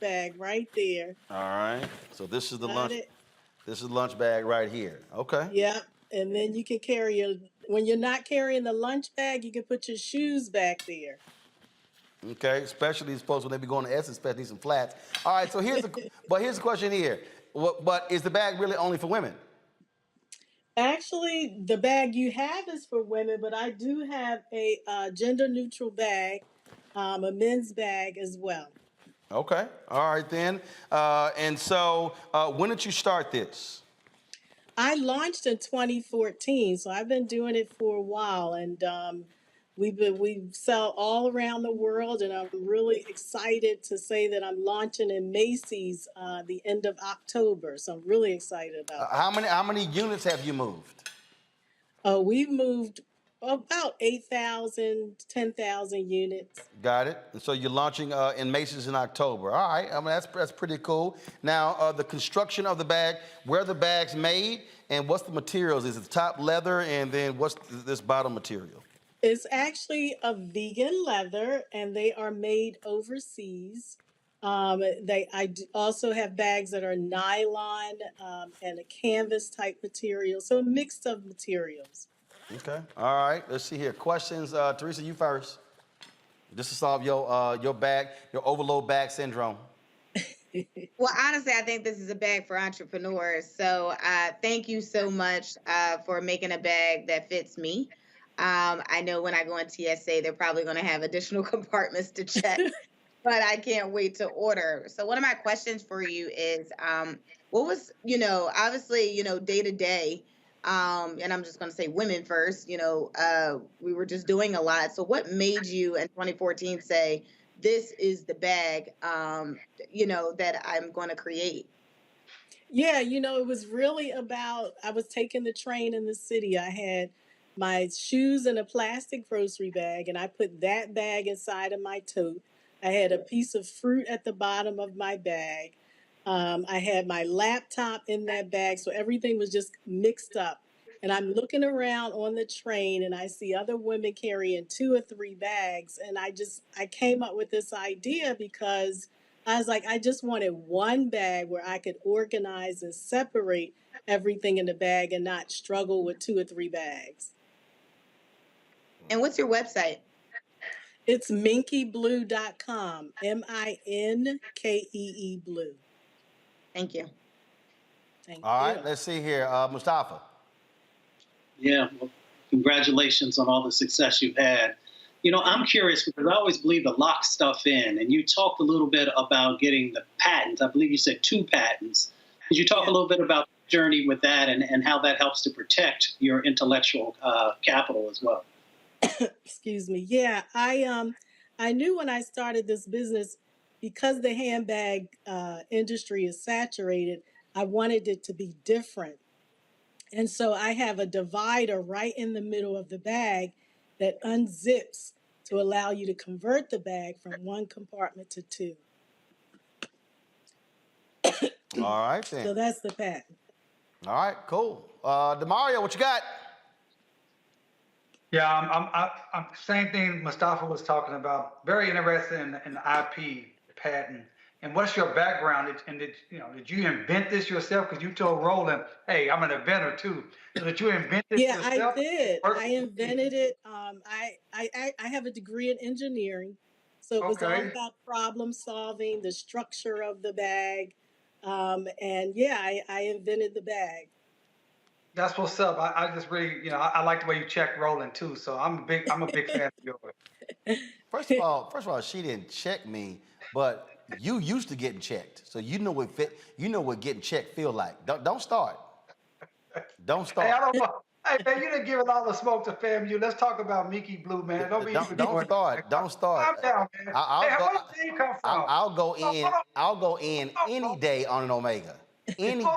bag right there. all right, so this is the Got lunch. it. This is the lunch bag right here. Okay. Yep. And then you can carry when you're not carrying the lunch bag, you can put your shoes back there. Okay, especially these folks when they be going to Essence Fest, need some flats. All right, so here's the question here. But is the bag really only for women? Actually, the bag you have is for women, but I do have a gender-neutral bag, a men's bag as well. Okay, all right then. And so when did you start this? I launched in 2014, so I've been doing it for a while, and we sell all around the world, and I'm really excited to say that I'm launching in Macy's the end of October. So I'm really excited about it. How many units have you moved? We've moved about 8,000, 10,000 units. Got it. And so you're launching in Macy's in October. All right. I mean, that's pretty cool. Now, the construction of the bag, where the bag's made, and what's the materials? Is it the top leather, and then what's this bottom material? It's actually a vegan leather, and they are made overseas. I also have bags that are nylon and a canvas type material, so a mix of materials. Okay. All right. Let's see here. Questions. Teresa, you first. Just to solve your overload bag syndrome. Well, honestly, I think this is a bag for entrepreneurs. So thank you so much for making a bag that fits me. I know when I go on TSA, they're probably going to have additional compartments to check, but I can't wait to order. So one of my questions for you is, what was, obviously, day to day, and I'm just going to say women first, we were just doing a lot. So what made you in 2014 say, this is the bag, that I'm going to create? Yeah, it was really about, I was taking the train in the city. I had my shoes in a plastic grocery bag, and I put that bag inside of my tote. I had a piece of fruit at the bottom of my bag. I had my laptop in that bag, so everything was just mixed up. And I'm looking around on the train and I see other women carrying 2 or 3 bags. And I came up with this idea because I was like, I just wanted one bag where I could organize and separate everything in the bag and not struggle with 2 or 3 bags. And what's your website? It's minkeeblue.com, MINKEE Blue. Thank you. All right, let's see here. Mustafa. Yeah, well, congratulations on all the success you've had. You know, I'm curious because I always believe to lock stuff in, and you talked a little bit about getting the patents. I believe you said 2 patents. Could you talk a little bit about the journey with that and how that helps to protect your intellectual capital as well? Excuse me. Yeah, I knew when I started this business, because the handbag industry is saturated, I wanted it to be different. And so I have a divider right in the middle of the bag that unzips to allow you to convert the bag from 1 compartment to 2. All right, then. So that's the patent. All right, cool. Demario, what you got? Yeah, I'm same thing Mustafa was talking about. Very interested in the IP patent. And what's your background? And did you invent this yourself? Because you told Roland, "Hey, I'm an inventor too." So did you invent this yourself? Yeah, I did. I invented it. I have a degree in engineering, so it was all about problem solving, the structure of the bag, and yeah, I invented the bag. That's what's up. I just really, I like the way you check Roland too. So I'm a big fan of yours. First of all, she didn't check me, but you used to getting checked, so you know what getting checked feel like. Don't start. Don't start. Hey, I don't know. Hey man, you didn't give it all the smoke to FAMU. Let's talk about Mickey Blue, man. Don't start. Don't start. Calm down, man. Hey, where did the name come from? I'll go in any day on an Omega. Any day.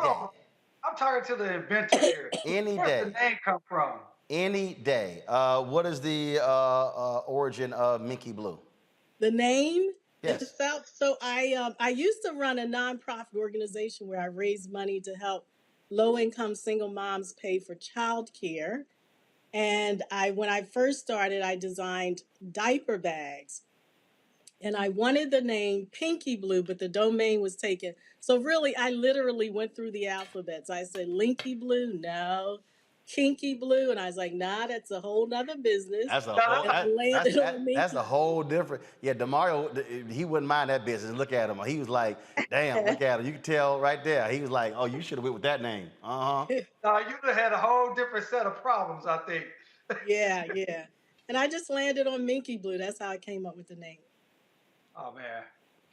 I'm talking to the inventor here. Any Where's day. the name come from? Any day. What is the origin of Mickey Blue? The name? Yes. So I used to run a nonprofit organization where I raised money to help low-income single moms pay for childcare. And when I first started, I designed diaper bags. And I wanted the name Pinky Blue, but the domain was taken. So really, I literally went through the alphabets. I said, Linky Blue, no. Kinky Blue, and I was like, nah, that's a whole nother business. That's a whole different. Yeah, Demario, he wouldn't mind that business. Look at him. He was like, damn, look at him. You can tell right there. He was like, oh, you should have went with that name. No, you'd have had a whole different set of problems, I think. Yeah. And I just landed on Minky Blue. That's how I came up with the name. Oh, man.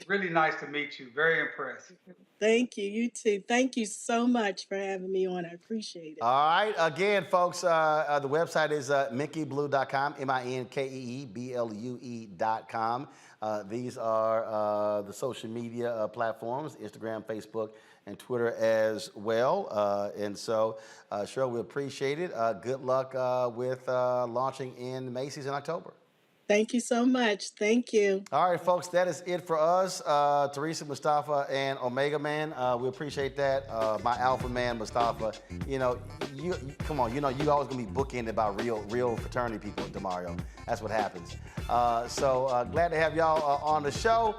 Really nice to meet you. Very impressed. Thank you. You too. Thank you so much for having me on. I appreciate it. All right. Again, folks, the website is minkeeblue.com, MINKEEBLUE.com. These are the social media platforms, Instagram, Facebook, and Twitter as well. And so, sure, we appreciate it. Good luck with launching in Macy's in October. Thank you so much. Thank you. All right, folks, that is it for us. Teresa, Mustafa, and Omega Man. We appreciate that. My alpha man, Mustafa. You come on. You always gonna be bookended by real fraternity people, Demario. That's what happens. So glad to have y'all on the show.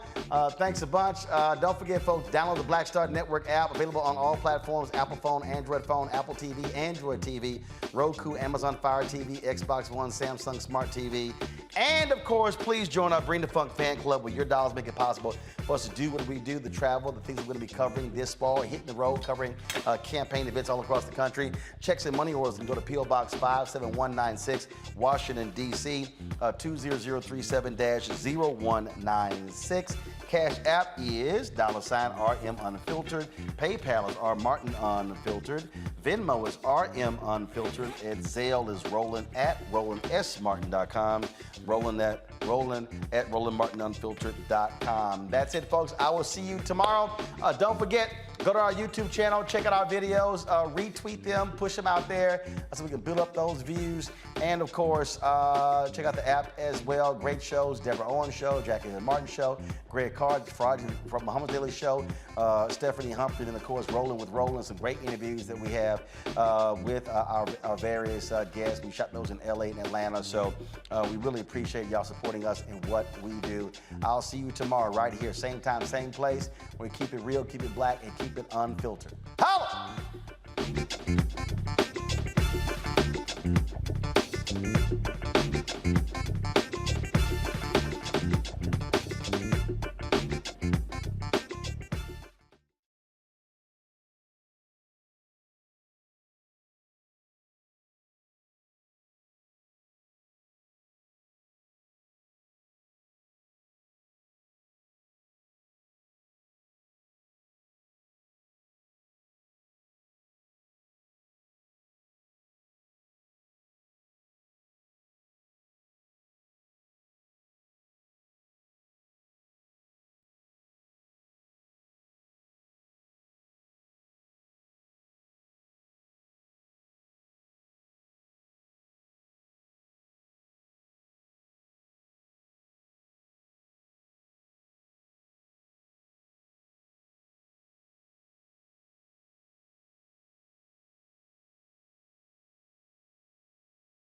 Thanks a bunch. Don't forget, folks, download the Black Star Network app, available on all platforms: Apple phone, Android phone, Apple TV, Android TV, Roku, Amazon Fire TV, Xbox One, Samsung Smart TV. And of course, please join our Bring the Funk fan club, where your dollars make it possible for us to do what we do, the travel, the things we're going to be covering this fall, hitting the road, covering campaign events all across the country. Checks and money orders can go to P.O. Box 57196, Washington, D.C., 20037-0196. Cash App is $RM Unfiltered. PayPal is RMartin Unfiltered. Venmo is RM Unfiltered. And Zelle is Roland at RolandSMartin.com. Roland at RolandMartinUnfiltered.com. That's it, folks. I will see you tomorrow. Don't forget, Go to our YouTube channel, check out our videos, retweet them, push them out there so we can build up those views. And of course, check out the app as well. Great shows, Deborah Owens Show, Jackie and Martin Show, Greg Carr from Muhammad Daily Show, Stephanie Humphrey, and of course, Roland with Roland. Some great interviews that we have with our various guests. We shot those in LA and Atlanta. So we really appreciate y'all supporting us in what we do. I'll see you tomorrow right here, same time, same place. We keep it real, keep it black, and keep it unfiltered. How